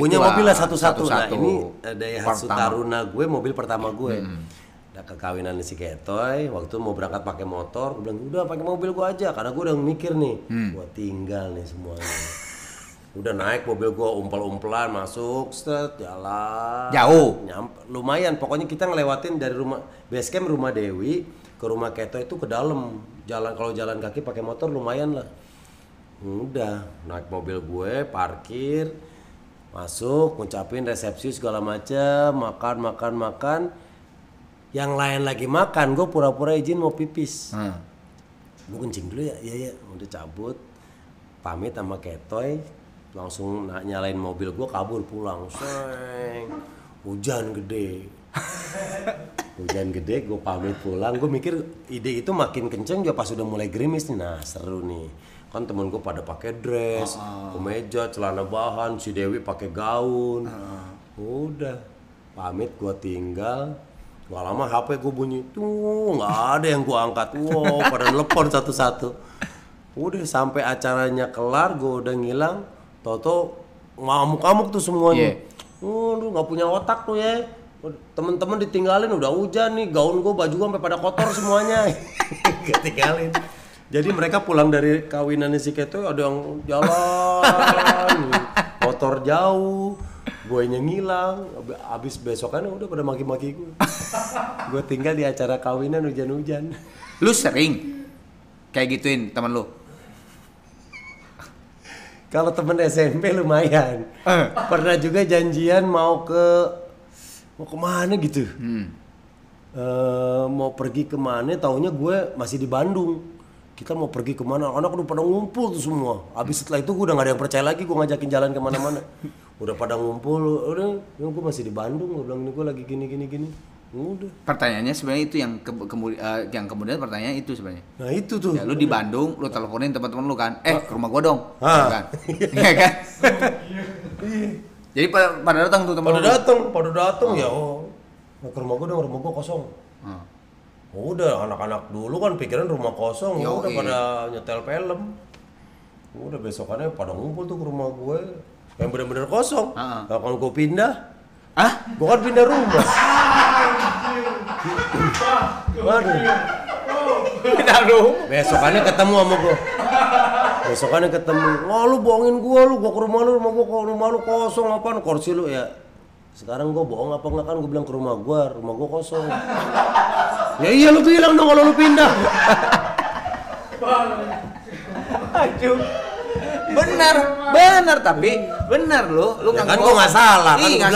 Punya mobil lah satu-satu. Nah ini Daihatsu Taruna gue, mobil pertama gue. Udah ke kawinan si Ketoy, waktu mau berangkat pakai motor, gue bilang udah pakai mobil gue aja, karena gue udah mikir nih, gue tinggal nih semuanya. Udah naik mobil gue umpel-umpelan masuk, jalan jauh, lumayan. Pokoknya kita ngelewatin dari rumah base camp rumah Dewi ke rumah Keto itu ke dalam jalan. Kalau jalan kaki pakai motor lumayan lah. Udah naik mobil gue, parkir, masuk, ngucapin resepsi segala macam, makan. Yang lain lagi makan, gue pura-pura izin mau pipis. Gue kencing dulu ya, iya udah cabut. pamit sama Ketoy, langsung nyalain mobil gue kabur pulang. Seng, hujan gede. Hujan gede, gue pamit pulang. Gue mikir ide itu makin kenceng juga pas udah mulai gerimis nih. Nah seru nih. Kan temen gue pada pakai dress, kemeja, celana bahan, si Dewi pakai gaun. Udah, pamit gue tinggal. Gak lama HP gue bunyi, tuh nggak ada yang gue angkat. Wow, pada telepon satu-satu. Udah sampai acaranya kelar, gue udah ngilang. Toto ngamuk-ngamuk tuh semuanya. Lu nggak punya otak tuh ya. Temen-temen ditinggalin, udah hujan nih, gaun gue, baju gue sampai pada kotor semuanya. Ketinggalin. Jadi mereka pulang dari kawinannya si Keto, ada yang jalan, kotor jauh. Gue ngilang, abis besokannya udah pada maki-maki gue. Gue tinggal di acara kawinan hujan-hujan. Lu sering kayak gituin temen lu? Kalau temen SMP lumayan. Pernah juga janjian mau kemana gitu. Mau pergi kemana, taunya gue masih di Bandung. Kita mau pergi kemana, anak udah pada ngumpul tuh semua. Abis setelah itu gue udah gak ada yang percaya lagi, gue ngajakin jalan kemana-mana. Udah pada ngumpul, udah gue masih di Bandung, gue bilang gue lagi gini. Udah. Pertanyaannya sebenarnya itu yang kemudian pertanyaan itu sebenarnya. Nah itu tuh. Ya lu di Bandung, lu teleponin teman-teman lu kan, ke rumah gua dong. Kan? Iya kan? Jadi pada datang tuh teman lu. Pada datang ya. Ke rumah gua dong, rumah gua kosong. Udah, anak-anak dulu kan pikiran rumah kosong, udah pada nyetel film. Udah besokannya pada ngumpul tuh ke rumah gue yang benar-benar kosong. Kalau gue pindah, gue kan pindah rumah. Waduh. Pindah rumah. Besokannya ketemu sama gue. Lu bohongin gue, gua ke rumah lu kosong apaan? Kursi lu ya. Sekarang gue bohong apa enggak kan? Gue bilang ke rumah gue kosong. Ya iya lu bilang dong kalau lu pindah. Aduh. Benar tapi benar lu ya kan gua enggak salah kan gua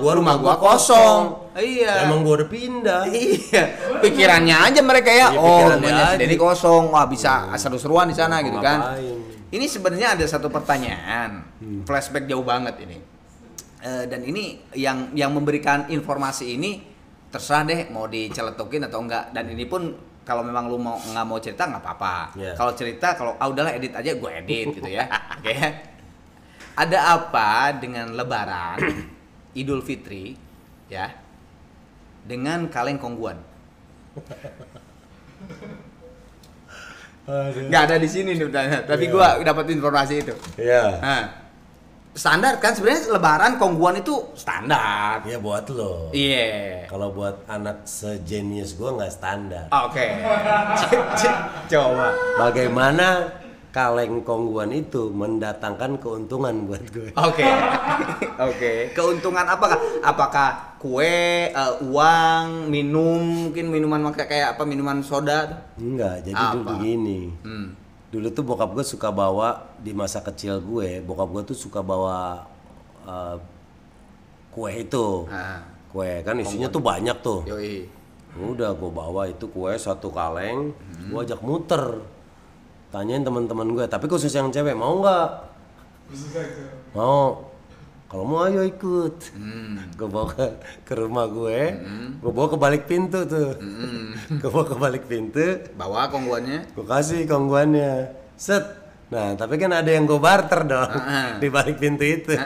bilang rumah gua kosong. Iya. Emang gua udah pindah. Iya. Pikirannya aja mereka ya. Jadi kosong. Wah, bisa seru-seruan di sana gitu kan. Ini sebenarnya ada satu pertanyaan. Flashback jauh banget ini. Dan ini yang memberikan informasi ini terserah deh mau diceletukin atau enggak, dan ini pun kalau memang lu nggak mau cerita nggak apa-apa. Kalau cerita udahlah edit aja, gue edit gitu ya. Oke. Ada apa dengan Lebaran, Idul Fitri ya dengan kaleng kongguan? Nggak ada di sini nih tapi gue dapat informasi itu. Standar kan sebenarnya Lebaran kongguan itu standar. Iya buat lo. Iya. Kalau buat anak sejenius gue nggak standar. Oke. Coba. Bagaimana kaleng kongguan itu mendatangkan keuntungan buat gue? Oke. Keuntungan apakah? Apakah kue, uang, minum, mungkin minuman kayak apa, minuman soda? Enggak. Jadi dulu begini. Dulu tuh bokap gue suka bawa, di masa kecil gue, bokap gue tuh suka bawa kue itu. Kue kan isinya tuh banyak tuh. Yoi. Udah gue bawa itu kue satu kaleng, gue ajak muter. Tanyain teman-teman gue, tapi khusus yang cewek, mau nggak? Mau. Kalau mau ayo ikut. Gue bawa ke rumah gue, gue bawa ke balik pintu tuh. Gue bawa ke balik pintu. Bawa kongguannya? Gue kasih kongguannya. Set. Nah, tapi kan ada yang gue barter dong di balik pintu itu.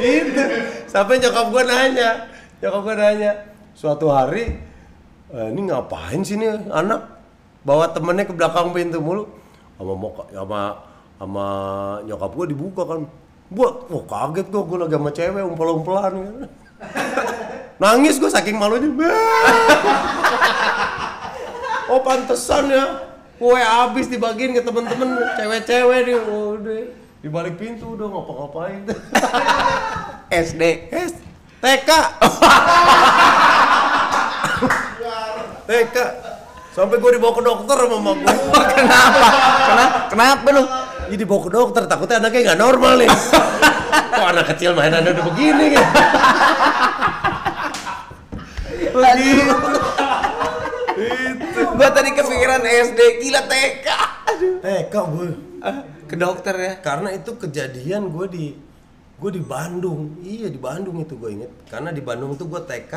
Itu. Sampai nyokap gue nanya. Suatu hari, ini ngapain sih nih anak? Bawa temennya ke belakang pintu mulu. Sama nyokap gue dibuka kan. Kaget gue lagi sama cewek umpel-umpelan kan. Nangis gue saking malunya. Oh pantesan ya. Kue habis dibagiin ke temen-temen cewek-cewek nih. Udah di balik pintu udah ngapa-ngapain. SD. TK. TK. Sampai gue dibawa ke dokter sama mama gue. Kenapa lu? Jadi dibawa ke dokter, takutnya anaknya nggak normal nih. Kok anak kecil mainannya udah begini kan? Begitu. Gua tadi kepikiran keren SD, gila TK. Aduh. TK gue. Ke dokter ya. Karena itu kejadian gue di Bandung. Iya di Bandung itu gue inget. Karena di Bandung tuh gue TK,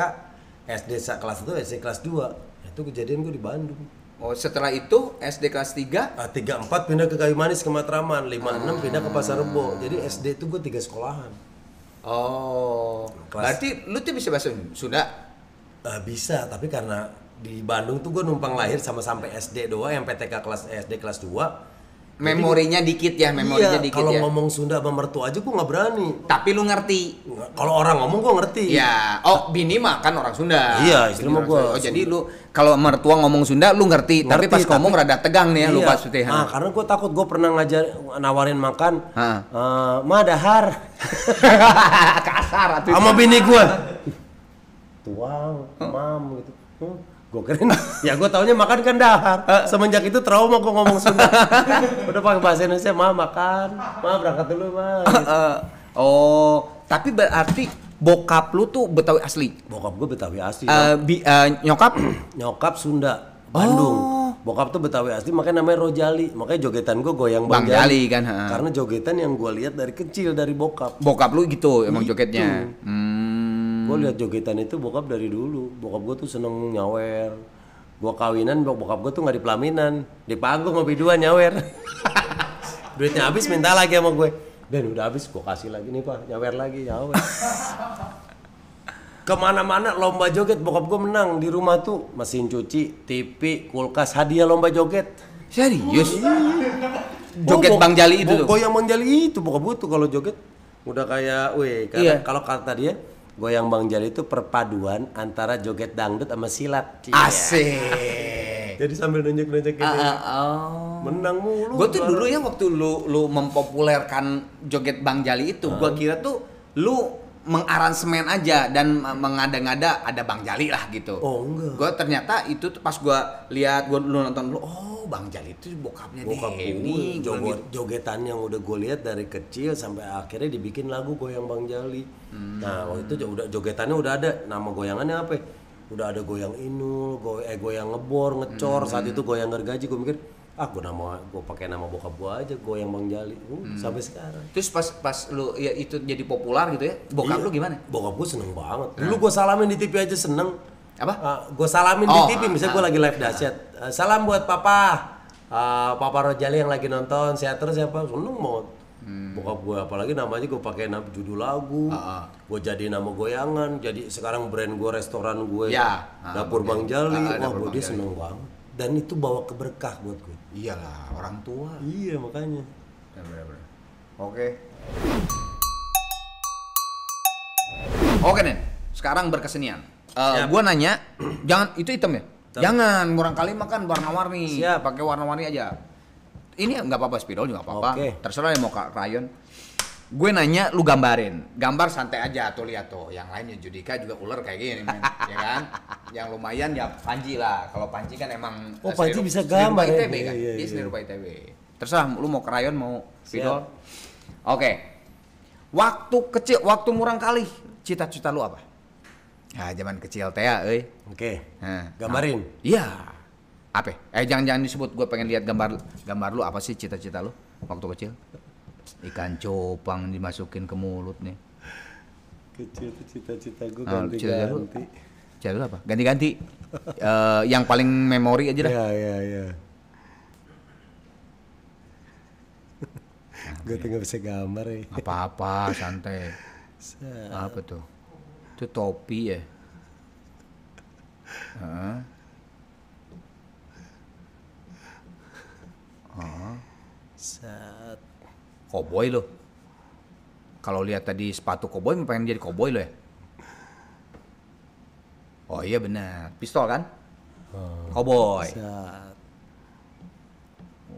SD kelas 1, SD kelas 2. Itu kejadian gue di Bandung. Oh, setelah itu SD kelas 3? 34 pindah ke Kayu Manis ke Matraman, 56 pindah ke Pasar Rebo. Jadi SD itu gue 3 sekolahan. Oh, berarti lu tuh bisa bahasa Sunda? Bisa, tapi karena di Bandung tuh gue numpang lahir sama sampai SD doang, yang PTK kelas SD kelas 2. Memorinya dikit ya, memorinya iya, dikit kalau ya. ngomong Sunda sama mertua aja gue nggak berani. Tapi lu ngerti. Kalau orang ngomong gue ngerti. Ya, oh bini mah kan orang Sunda. Iya, istri mah gue. Oh, jadi lu kalau mertua ngomong Sunda lu ngerti, tapi pas ngomong rada tegang nih ya, lu pas putih. Karena gue takut, gue pernah nawarin makan. Ma dahar. Kasar atuh. Sama bini gue. Tuang, mam gitu. Gue keren, ya gue taunya makan kan dahar. Semenjak itu trauma gue ngomong Sunda. Udah pakai bahasa Indonesia, ma makan, ma berangkat dulu ma. Gitu. Oh, tapi berarti bokap lu tuh Betawi asli? Bokap gue Betawi asli. Nyokap? Nyokap Sunda, Bandung. Bokap tuh Betawi asli, makanya namanya Rojali. Makanya jogetan gue goyang Bang Jali kan. Karena jogetan yang gue lihat dari kecil dari bokap. Bokap lu gitu emang jogetnya. Gue lihat jogetan itu bokap dari dulu. Bokap gue tuh seneng nyawer. Gue kawinan, bokap gue tuh nggak di pelaminan, di panggung ngopi dua nyawer. Duitnya habis minta lagi sama gue. Dan udah habis gue kasih lagi nih pak, nyawer lagi nyawer. Kemana-mana lomba joget bokap gue menang. Di rumah tuh mesin cuci, TV, kulkas, hadiah lomba joget. Serius? Joget Bang Jali itu tuh? Goyang Bang Jali itu bokap gue tuh kalau joget udah kayak, kalau kata dia goyang Bang Jali itu perpaduan antara joget dangdut sama silat. Asik. Jadi sambil nunjuk-nunjuk ini. Menang mulu. Gue tuh dulu ya waktu lu mempopulerkan joget Bang Jali itu, gue kira tuh lu mengaransemen aja dan mengada-ngada ada Bang Jali lah gitu. Oh enggak. Gue ternyata itu tuh pas gue lihat, lu nonton dulu, oh Bang Jali itu bokapnya ini jogetan yang udah gue lihat dari kecil sampai akhirnya dibikin lagu goyang Bang Jali. Nah waktu itu udah jogetannya udah ada, nama goyangannya apa? Udah ada goyang inul, goyang ngebor, ngecor. Saat itu goyang gergaji, gue mikir gue pakai nama bokap gue aja, goyang Bang Jali. Sampai sekarang. Terus pas lu ya itu jadi populer gitu ya, bokap lu gimana? Bokap gue seneng banget. Dulu gue salamin di TV aja seneng. Apa? Gue salamin di TV, misalnya gue lagi live dahsyat. Salam buat papa. Papa Rojali yang lagi nonton, sehat terus siapa? Seneng banget. Bokap gue apalagi namanya gue pakai nama judul lagu. Gue jadi nama goyangan, jadi sekarang brand gue, restoran gue. Dapur Bang Jali. Wah, dia seneng banget. Dan itu bawa keberkah buat gue. Iyalah, orang tua. Iya, makanya. Bener. Oke, Nen. Sekarang berkesenian. Gua nanya, jangan itu hitam ya? Jangan, murang kali makan warna-warni. Siap. Pakai warna-warni aja. Ini nggak apa-apa, spidol juga apa-apa. Terserah yang mau rayon. Gue nanya, lu gambarin. Gambar santai aja tuh, lihat tuh. Yang lain ya Judika juga ular kayak gini, men. Ya kan? Yang lumayan ya Panji lah. Kalau Panji kan emang Panji bisa gambar ITB kan? Dia seni rupa ITB. Terserah lu mau krayon mau spidol. Oke. Waktu kecil, waktu murang kali, cita-cita lu apa? Nah, zaman kecil teh euy. Oke. Gambarin. Iya. Apa? Jangan disebut, gue pengen lihat gambar lu, apa sih cita-cita lu waktu kecil? Ikan cupang dimasukin ke mulut nih. Kecil tuh cita-cita gue ganti-ganti. Cita lu apa? Ganti-ganti. Yang paling memori aja dah. Iya. Gue tuh gak bisa gambar ya. Apa-apa, santai. Apa tuh? Itu topi ya? Koboi lo. Kalau lihat tadi sepatu koboi, pengen jadi koboi lo ya? Oh iya benar, pistol kan? Koboi.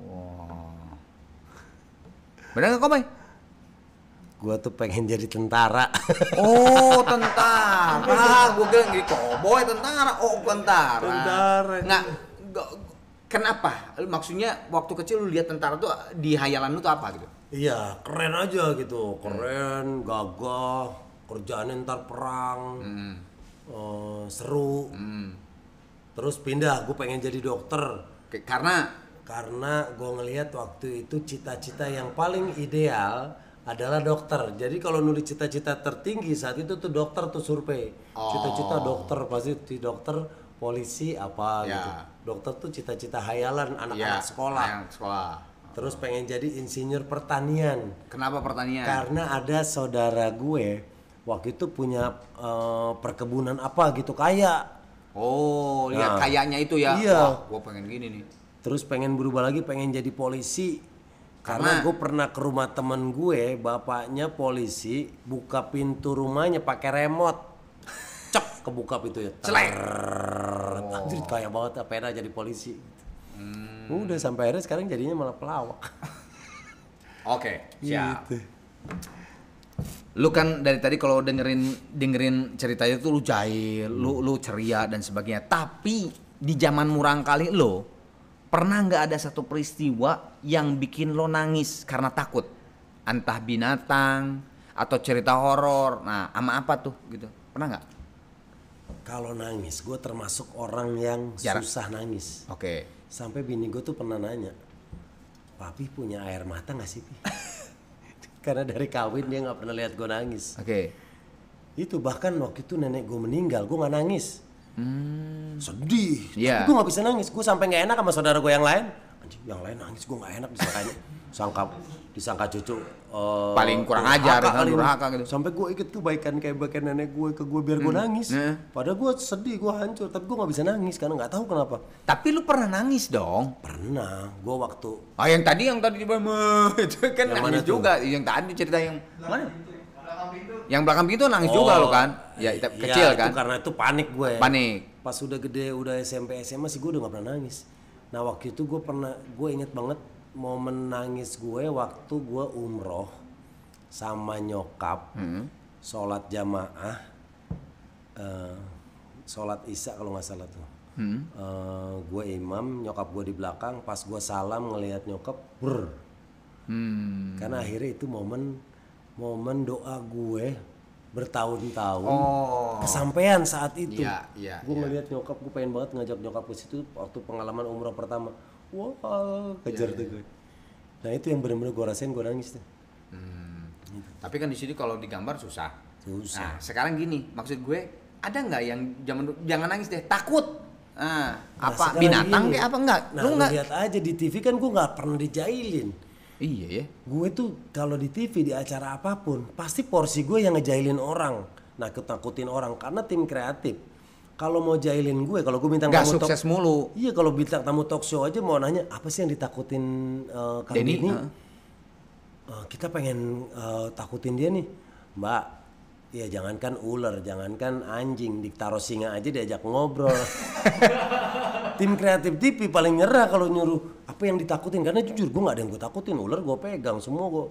Wow. Benar nggak koboi? Gua tuh pengen jadi tentara. Oh tentara. Gua bilang jadi koboi tentara. Oh tentara. Nggak. Kenapa? Maksudnya waktu kecil lu lihat tentara tuh di hayalan lu tuh apa gitu? Iya, keren aja gitu. Keren, gagah, kerjaannya ntar perang, seru. Terus pindah, gue pengen jadi dokter. Karena gue ngelihat waktu itu cita-cita yang paling ideal adalah dokter. Jadi kalau nulis cita-cita tertinggi saat itu tuh dokter tuh survei. Cita-cita dokter pasti di dokter, polisi apa gitu. Dokter tuh cita-cita hayalan anak-anak sekolah. Terus pengen jadi insinyur pertanian. Kenapa pertanian? Karena ada saudara gue waktu itu punya perkebunan apa gitu kaya. Lihat kayaknya itu ya. Iya. Wah, gue pengen gini nih. Terus pengen berubah lagi, pengen jadi polisi. Karena gue pernah ke rumah temen gue, bapaknya polisi, buka pintu rumahnya pakai remote. Cek kebuka pintunya. Celek. Anjir kaya banget, pena jadi polisi. Udah sampai akhirnya sekarang jadinya malah pelawak. Oke, siap. Gitu. Lu kan dari tadi kalau dengerin ceritanya tuh lu jahil, lu ceria dan sebagainya. Tapi di zaman murang kali lo pernah nggak ada satu peristiwa yang bikin lo nangis karena takut? Entah binatang atau cerita horor. Nah, ama apa tuh gitu? Pernah nggak? Kalau nangis, gue termasuk orang yang susah nangis. Oke. Sampai bini gue tuh pernah nanya, Papi punya air mata nggak sih, Pi? Karena dari kawin dia nggak pernah lihat gue nangis. Oke. Itu bahkan waktu itu nenek gue meninggal, gue nggak nangis. Sedih. Iya. Gue nggak bisa nangis. Gue sampai nggak enak sama saudara gue yang lain. Anjing, yang lain nangis, gue nggak enak disangkanya. Disangka cucu Paling kurang ajar, durhaka gitu. Sampai gue ikut kebaikan nenek gue ke gue biar gue nangis. Padahal gue sedih, gue hancur, tapi gue nggak bisa nangis karena nggak tahu kenapa. Tapi lu pernah nangis dong? Pernah. Gue waktu. Yang tadi di bawah itu kan yang nangis juga. Yang tadi cerita yang mana? Yang belakang pintu nangis juga lo kan? Ya kecil kan? Itu karena itu panik gue. Panik. Pas udah gede, udah SMP SMA sih gue udah nggak pernah nangis. Nah waktu itu gue inget banget momen nangis gue waktu gue umroh sama nyokap, sholat jamaah, sholat isya kalau nggak salah tuh. Gue imam, nyokap gue di belakang. Pas gue salam ngelihat nyokap, karena akhirnya itu momen doa gue bertahun-tahun kesampaian saat itu. Gue ngelihat nyokap, gue pengen banget ngajak nyokap ke situ waktu pengalaman umroh pertama. Wah, kejar tuh gue. Nah itu yang benar-benar gue rasain, gue nangis tuh. Gitu. Tapi kan di sini kalau digambar susah. Susah. Nah, sekarang gini, maksud gue ada nggak yang jangan nangis deh, takut. Apa binatang kayak apa enggak? Nah, lu lihat aja di TV kan gue nggak pernah dijailin. Iya ya. Gue tuh kalau di TV di acara apapun pasti porsi gue yang ngejailin orang, nakut-nakutin orang karena tim kreatif. Kalau mau jailin gue, kalau gue bintang tamu sukses mulu. Iya, kalau bintang tamu talk show aja mau nanya apa sih yang ditakutin Kang Denny? Kita pengen takutin dia nih, Mbak. Ya jangankan ular, jangankan anjing, ditaruh singa aja diajak ngobrol. Tim kreatif TV paling nyerah kalau nyuruh apa yang ditakutin, karena jujur gue nggak ada yang gue takutin. Ular gue pegang semua gue,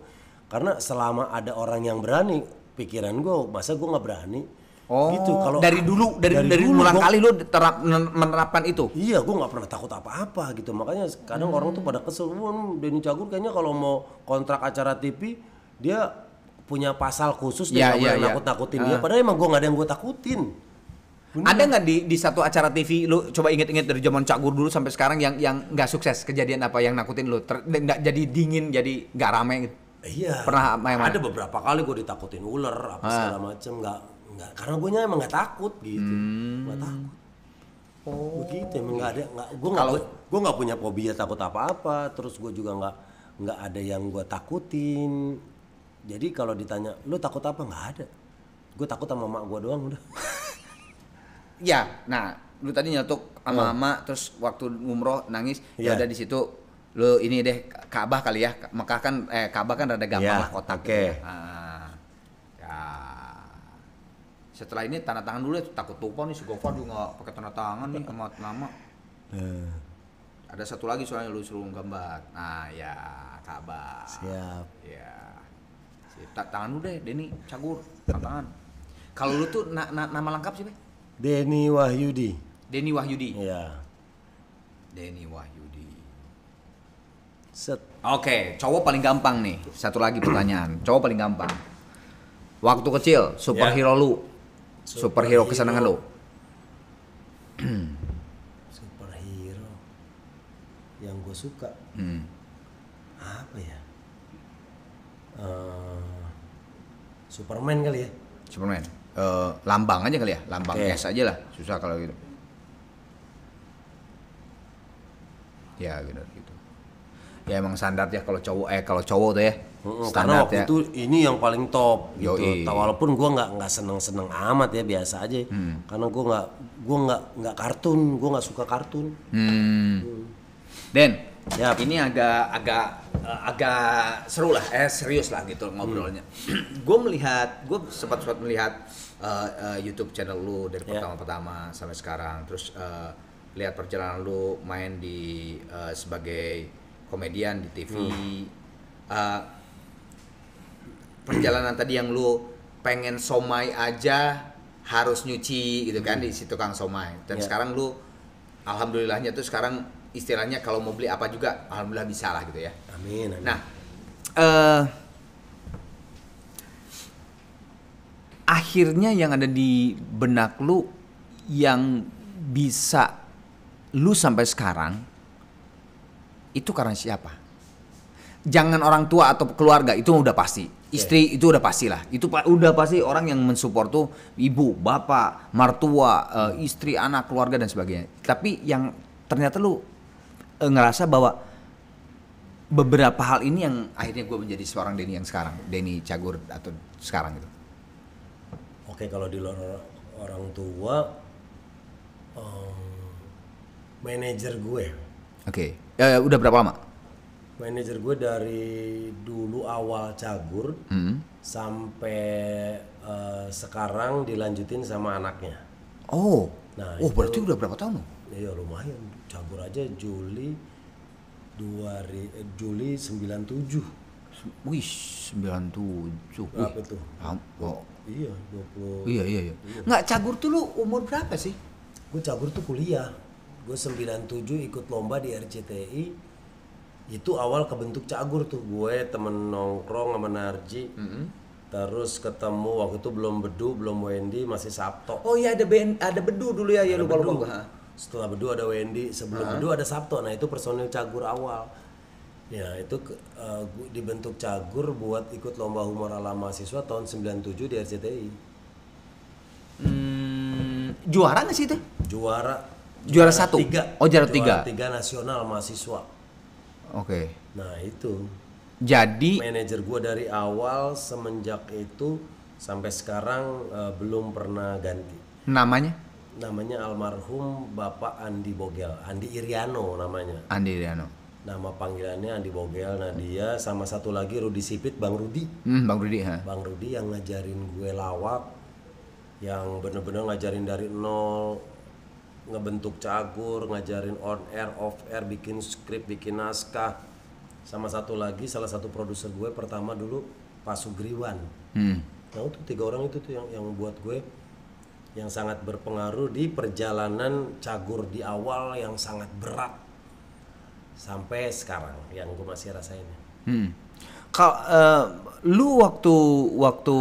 karena selama ada orang yang berani, pikiran gue masa gue nggak berani. Gitu. Kalau dari dulu ulang kali lu menerapkan itu. Iya, gue nggak pernah takut apa-apa gitu. Makanya kadang orang tuh pada kesel, Denny Cagur kayaknya kalau mau kontrak acara TV dia punya pasal khusus dia nggak boleh nakut-nakutin dia. Padahal emang gue nggak ada yang gue takutin. Bener. Ada nggak di satu acara TV lu coba inget-inget dari zaman Cagur dulu sampai sekarang yang nggak sukses, kejadian apa yang nakutin lu? Nggak jadi dingin, jadi nggak rame gitu? Iya. Pernah ada beberapa kali gue ditakutin ular apa segala macem, nggak karena gue emang nggak takut gitu, nggak takut. Begitu emang nggak ada, gue nggak punya fobia takut apa-apa. Terus gue juga nggak ada yang gue takutin. Jadi kalau ditanya lu takut apa, nggak ada. Gue takut sama mak gue doang udah. Ya, nah lu tadi nyetuk sama mak terus waktu umroh nangis, ya udah di situ lu ini deh Ka'bah kali ya. Mekah kan Ka'bah kan rada gampang lah kotak. Oke. Setelah ini tanda tangan dulu ya, takut lupa nih si Gofar juga pakai tanda tangan nih sama nama. Ada satu lagi soalnya lu suruh gambar. Nah ya Ka'bah. Siap. Ya. Tangan lu deh, Denny Cagur, tangan. Kalau lu tuh nama lengkap sih, Be? Denny Wahyudi. Denny Wahyudi. Iya. Denny Wahyudi. Set. Oke, cowok paling gampang nih. Satu lagi pertanyaan. Cowok paling gampang. Waktu kecil, superhero lu. Superhero kesenangan lu. Superhero. yang gue suka. Apa ya? Superman kali ya. Superman. Lambang aja kali ya, lambang S aja lah, susah kalau gitu. Ya gitu. Ya emang standar ya kalau cowok tuh ya. Karena waktu itu ini yang paling top gitu. Walaupun gue nggak seneng amat ya, biasa aja. Karena gue nggak kartun, gue nggak suka kartun. Den, ini agak seru lah, serius lah gitu ngobrolnya. Gue sempat melihat YouTube channel lu dari pertama sampai sekarang, terus lihat perjalanan lu main di sebagai komedian di TV. Perjalanan tadi yang lu pengen somai aja harus nyuci gitu kan di situ tukang somai, dan sekarang lu alhamdulillahnya tuh sekarang istilahnya kalau mau beli apa juga alhamdulillah bisa lah gitu ya. Amin. Nah, akhirnya yang ada di benak lu yang bisa lu sampai sekarang itu karena siapa? Jangan orang tua atau keluarga, itu udah pasti. Istri itu udah pasti lah. Itu udah pasti orang yang mensupport tuh ibu, bapak, mertua, istri, anak, keluarga dan sebagainya. Tapi yang ternyata lu ngerasa bahwa beberapa hal ini yang akhirnya gue menjadi seorang Denny yang sekarang, Denny Cagur atau sekarang gitu. Oke, kalau di luar orang tua, manajer gue. Oke. Udah berapa lama? Manajer gue dari dulu awal Cagur sampai sekarang dilanjutin sama anaknya. Oh, nah, berarti udah berapa tahun? Iya lumayan. Cagur aja Juli 97. Wih, 97. Berapa itu? Iya, 20. Iya. Nggak, Cagur tuh lu umur berapa sih? Gue Cagur tuh kuliah. Gue 97 ikut lomba di RCTI. Itu awal kebentuk Cagur tuh. Gue temen nongkrong sama Narji. Terus ketemu waktu itu belum Bedu, belum Wendy, masih Sabto. Oh iya, ada Bedu dulu ya, lupa lupa. Setelah Bedu ada Wendy, sebelum Bedu ada Sabto. Nah itu personil Cagur awal. Ya itu dibentuk Cagur buat ikut lomba humor ala mahasiswa tahun 97 di RCTI. Juara nggak sih itu? Juara 1? Juara 3 nasional mahasiswa. Oke. Nah itu. Jadi manajer gue dari awal semenjak itu sampai sekarang belum pernah ganti. Namanya almarhum Bapak Andi Bogel, Andi Iriano namanya. Andi Iriano. Nama panggilannya Andi Bogel. Nah dia sama satu lagi Rudi Sipit, Bang Rudi. Bang Rudi, Bang Rudi yang ngajarin gue lawak, yang bener-bener ngajarin dari nol, ngebentuk Cagur, ngajarin on air, off air, bikin skrip, bikin naskah. Sama satu lagi, salah satu produser gue pertama dulu Pak Sugriwan. Nah itu 3 orang itu tuh yang buat gue yang sangat berpengaruh di perjalanan Cagur di awal yang sangat berat sampai sekarang yang gue masih rasain. Kalau lu waktu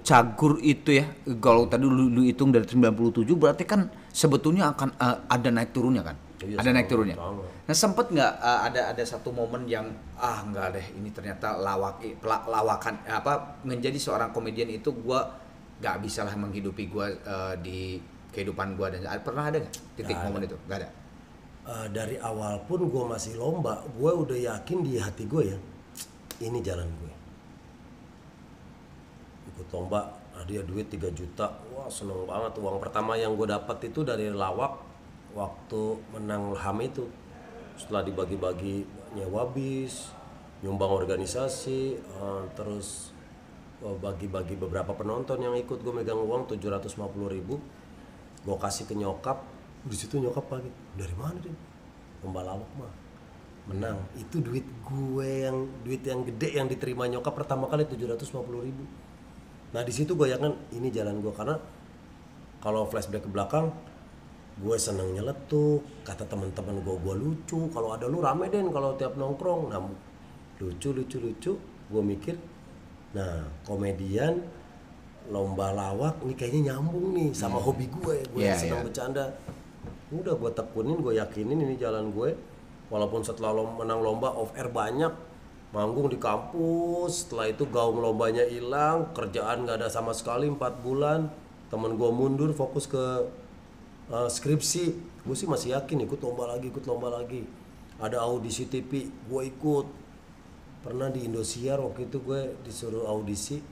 Cagur itu ya, kalau tadi lu hitung dari 97 berarti kan sebetulnya akan ada naik turunnya kan? Iya, ada naik turunnya. Nah sempet nggak ada satu momen yang nggak deh, ini ternyata lawakan menjadi seorang komedian itu gue nggak bisa lah menghidupi gue di kehidupan gue, dan pernah ada nggak titik momen itu? Nggak ada. Dari awal pun gue masih lomba, gue udah yakin di hati gue ya, ini jalan gue. Ikut lomba, dia duit 3 juta, wah seneng banget. Uang pertama yang gue dapat itu dari lawak waktu menang HAM itu. Setelah dibagi-bagi nyewa bis, nyumbang organisasi, terus bagi-bagi beberapa penonton yang ikut, gue megang uang 750.000, gue kasih ke nyokap. Di situ nyokap lagi, dari mana dia? Lomba lawak mah menang. Itu duit yang gede yang diterima nyokap pertama kali 750.000. Nah di situ gue yakin ini jalan gue, karena kalau flashback ke belakang, gue seneng nyeletuk, kata teman-teman gue lucu, kalau ada lu rame Den kalau tiap nongkrong. Nah lucu, gue mikir, nah komedian lomba lawak ini kayaknya nyambung nih sama hobi gue senang bercanda. Udah gue tekunin, gue yakinin ini jalan gue. walaupun setelah menang lomba off air banyak, manggung di kampus, setelah itu gaung lombanya hilang, kerjaan nggak ada sama sekali 4 bulan, temen gue mundur fokus ke skripsi, gue sih masih yakin ikut lomba lagi, ada audisi TV, gue ikut, pernah di Indosiar waktu itu gue disuruh audisi,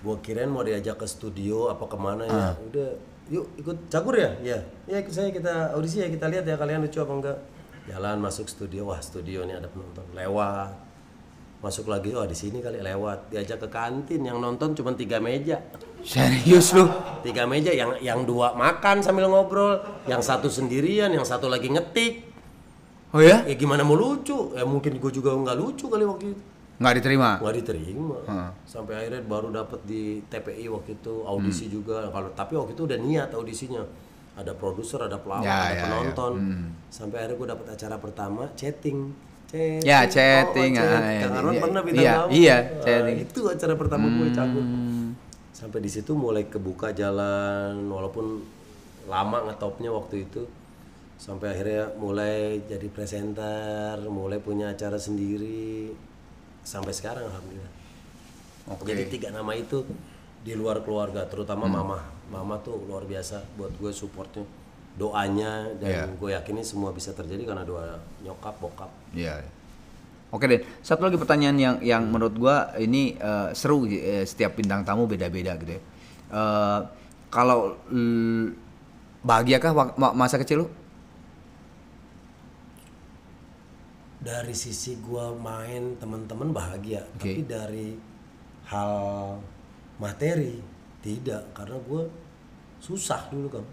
gue kirain mau diajak ke studio apa kemana ya, udah yuk ikut cagur ya, ya ikut saya, kita audisi ya, kita lihat ya kalian lucu apa enggak. Jalan masuk studio, wah studio ini ada penonton, lewat masuk lagi, wah di sini kali, lewat diajak ke kantin, yang nonton cuma 3 meja. Serius lu? 3 meja, yang 2 makan sambil ngobrol, yang 1 sendirian, yang 1 lagi ngetik. Oh ya? Ya gimana mau lucu, ya mungkin gue juga nggak lucu kali waktu itu, Nggak diterima? nggak diterima. Sampai akhirnya baru dapat di TPI waktu itu audisi juga, kalau tapi waktu itu udah niat audisinya, ada produser, ada pelawak, ada penonton. Sampai akhirnya gue dapat acara pertama, chatting. Ya, chatting. Kang Arman pernah bintang iya, tamu. iya, chatting. Itu acara pertama gue cagur. Sampai di situ mulai kebuka jalan, walaupun lama ngetopnya waktu itu. Sampai akhirnya mulai jadi presenter, mulai punya acara sendiri. Sampai sekarang alhamdulillah. Jadi 3 nama itu di luar keluarga, terutama mama tuh luar biasa buat gue supportnya, doanya, dan gue yakin ini semua bisa terjadi karena doa nyokap bokap. Iya. Oke deh, satu lagi pertanyaan yang menurut gue ini seru, setiap bintang tamu beda-beda gitu ya. Kalau bahagiakah masa kecil lu? Dari sisi gue main, teman-teman bahagia, tapi dari hal materi tidak, karena gue susah dulu kan.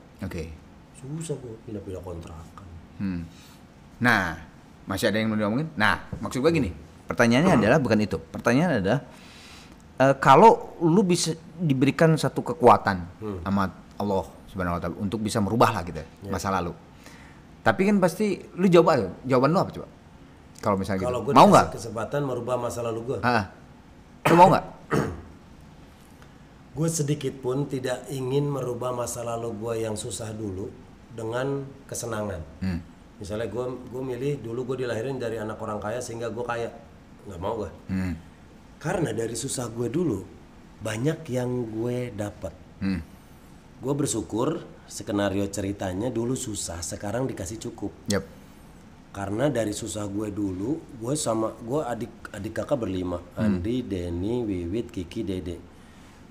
Susah gue pindah-pindah kontrakan. Nah, masih ada yang mau diomongin? Nah, maksud gue gini, pertanyaannya adalah bukan itu. Pertanyaannya adalah kalau lu bisa diberikan satu kekuatan sama Allah Subhanahu wa Ta'ala untuk bisa merubah lah gitu masa lalu. Tapi kan pasti lu jawaban lu apa coba? Kalau misalnya kalau gitu, gue mau nggak? Kesempatan merubah masa lalu gue. Lu mau nggak? Gue sedikit pun tidak ingin merubah masa lalu gue yang susah dulu dengan kesenangan. Misalnya gue milih dulu gue dilahirin dari anak orang kaya sehingga gue kaya, nggak mau gue. Karena dari susah gue dulu banyak yang gue dapat. Gue bersyukur skenario ceritanya dulu susah, sekarang dikasih cukup. Karena dari susah gue dulu, gue adik kakak berlima, Andi, Denny, Wiwit, Kiki, Dede.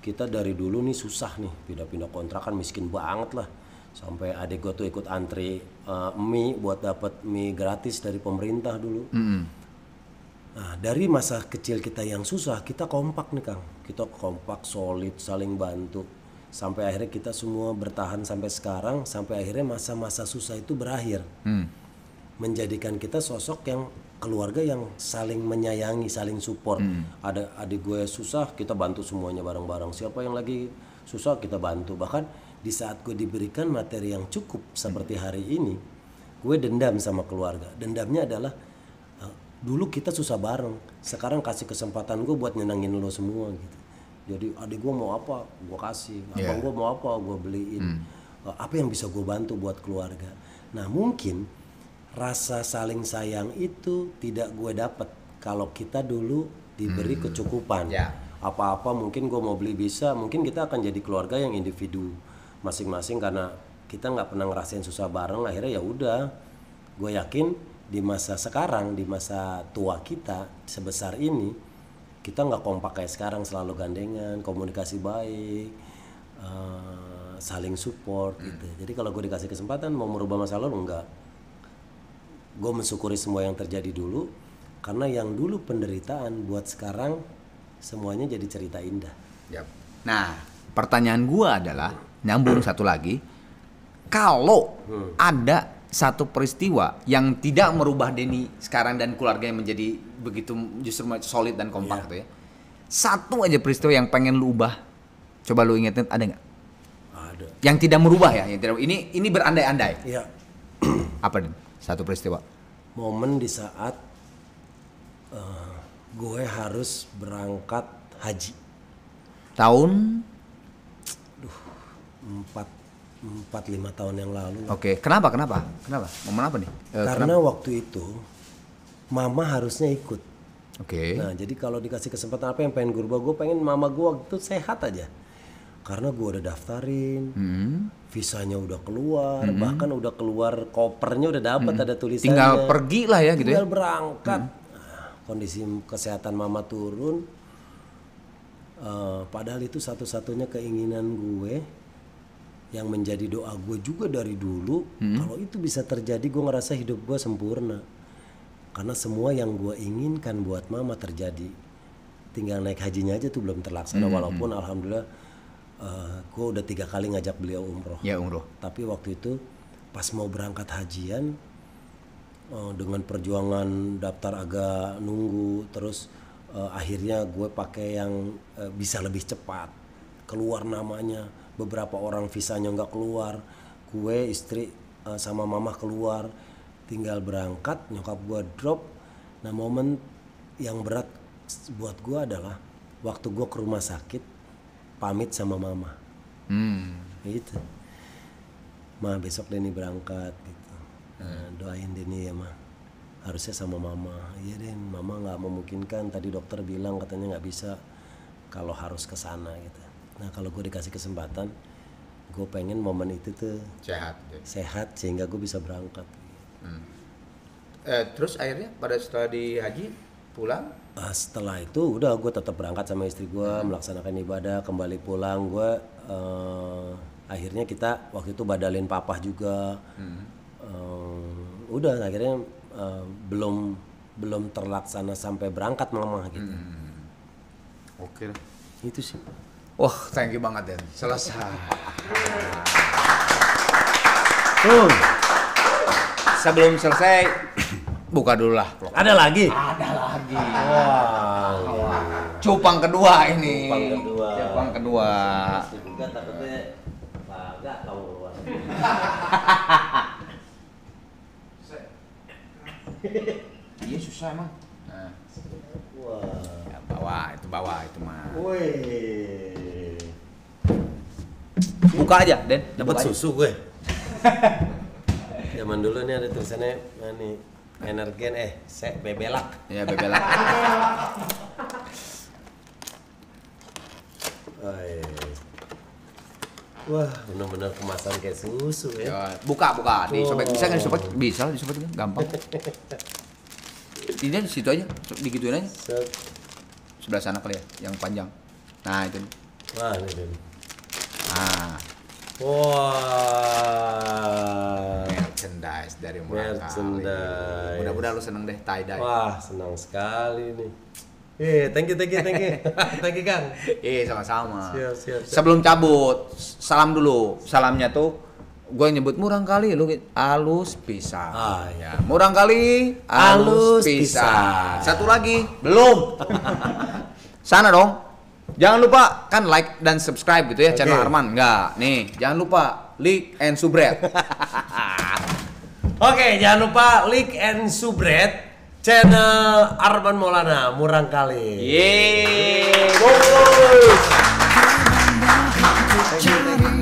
Kita dari dulu nih susah nih, pindah-pindah kontrakan, miskin banget lah. Sampai adik gue tuh ikut antri mie buat dapat mie gratis dari pemerintah dulu. Nah, dari masa kecil kita yang susah, kita kompak nih Kang. Kita kompak, solid, saling bantu. Sampai akhirnya kita semua bertahan sampai sekarang, sampai akhirnya masa-masa susah itu berakhir. Menjadikan kita sosok yang keluarga yang saling menyayangi, saling support. Ada adik gue susah, kita bantu semuanya bareng-bareng. Siapa yang lagi susah kita bantu. Bahkan di saat gue diberikan materi yang cukup seperti hari ini, gue dendam sama keluarga. Dendamnya adalah dulu kita susah bareng, sekarang kasih kesempatan gue buat nyenangin lo semua gitu. Jadi adik gue mau apa, gue kasih. Abang gue mau apa, gue beliin. Apa yang bisa gue bantu buat keluarga. Nah mungkin rasa saling sayang itu tidak gue dapat kalau kita dulu diberi kecukupan. Apa-apa mungkin gue mau beli bisa, mungkin kita akan jadi keluarga yang individu masing-masing karena kita nggak pernah ngerasain susah bareng. Akhirnya ya udah, gue yakin di masa sekarang, di masa tua kita sebesar ini, kita nggak kompak kayak sekarang, selalu gandengan, komunikasi baik, saling support gitu. Jadi kalau gue dikasih kesempatan mau merubah masa lalu, enggak. Gue mensyukuri semua yang terjadi dulu, karena yang dulu penderitaan buat sekarang semuanya jadi cerita indah. Nah, pertanyaan gue adalah nyambung satu lagi, kalau ada satu peristiwa yang tidak merubah Denny sekarang dan keluarganya menjadi begitu justru solid dan kompak gitu ya, satu aja peristiwa yang pengen lu ubah, coba lu ingetin, ada nggak? Ada. Yang tidak merubah ya, yang tidak, ini berandai-andai. Iya. Apa nih? Satu peristiwa. Momen di saat gue harus berangkat haji. Tahun? 4 4-5 tahun yang lalu. Oke. Kenapa? Momen apa nih? Karena waktu itu mama harusnya ikut. Oke. Nah, jadi kalau dikasih kesempatan apa yang pengen gue rubah, gue pengen mama gue waktu itu sehat aja. Karena gue udah daftarin, visanya udah keluar, bahkan udah keluar kopernya udah dapat ada tulisannya. Tinggal pergi lah ya gitu ya. Tinggal berangkat. Nah, kondisi kesehatan mama turun. Padahal itu satu-satunya keinginan gue yang menjadi doa gue juga dari dulu. Kalau itu bisa terjadi, gue ngerasa hidup gue sempurna. Karena semua yang gue inginkan buat mama terjadi. Tinggal naik hajinya aja tuh belum terlaksana. Walaupun alhamdulillah gue udah 3 kali ngajak beliau umroh. Ya umroh. Tapi waktu itu pas mau berangkat hajian, dengan perjuangan daftar agak nunggu, terus akhirnya gue pakai yang bisa lebih cepat keluar namanya. Beberapa orang visanya nggak keluar, gue istri sama mama keluar, tinggal berangkat, nyokap gue drop. Nah, momen yang berat buat gue adalah waktu gue ke rumah sakit pamit sama mama. Gitu. Ma, besok Denny berangkat gitu. Nah, doain Denny ya, Ma. Harusnya sama mama. Iya, Den, mama nggak memungkinkan, tadi dokter bilang katanya nggak bisa kalau harus ke sana gitu. Nah, kalau gue dikasih kesempatan, gue pengen momen itu tuh sehat sehingga gue bisa berangkat. Terus akhirnya pada setelah di haji pulang? Setelah itu udah gue tetap berangkat sama istri gue, melaksanakan ibadah, kembali pulang. Gue akhirnya kita waktu itu badalin papa juga. Udah akhirnya belum terlaksana sampai berangkat mama gitu. Oke. Itu sih. Wah, thank you banget Den. Selesai. Sebelum selesai, buka dulu lah. Ada lagi? Ada lagi. Wow. Cupang kedua ini. Cupang kedua. Juga takutnya enggak tahu keluar. Iya susah emang. Nah. Wah. Ya, bawa itu mah. Wih. Buka aja, Den. Dapat susu gue. Zaman dulu nih ada tulisannya nih Energen bebelak. Ya, bebelak. Wah, benar-benar kemasan kayak susu ya. Buka. Disobek. Bisa nggak disobek? Bisa disobek, gampang. Ini di situ aja, digituin aja. Sebelah sana kali ya, yang panjang. Nah, itu. Wah, ini. Nah. Wah. Merchandise dari Murang Kali. Mudah-mudahan lu seneng deh tie-dye. Wah, senang sekali nih. Thank you. Thank you, Kang. Sama-sama. Siap. Sebelum cabut, salam dulu. Salamnya tuh gue nyebut Murang Kali, lu alus pisan. Ya. Murang Kali, alus pisan. Satu lagi, belum. Sana dong. Jangan lupa kan like dan subscribe gitu ya channel Arman. Enggak. Nih, jangan lupa like and subscribe. Oke, jangan lupa like and subscribe channel Arman Maulana Murang Kali. Yeay. Thank you.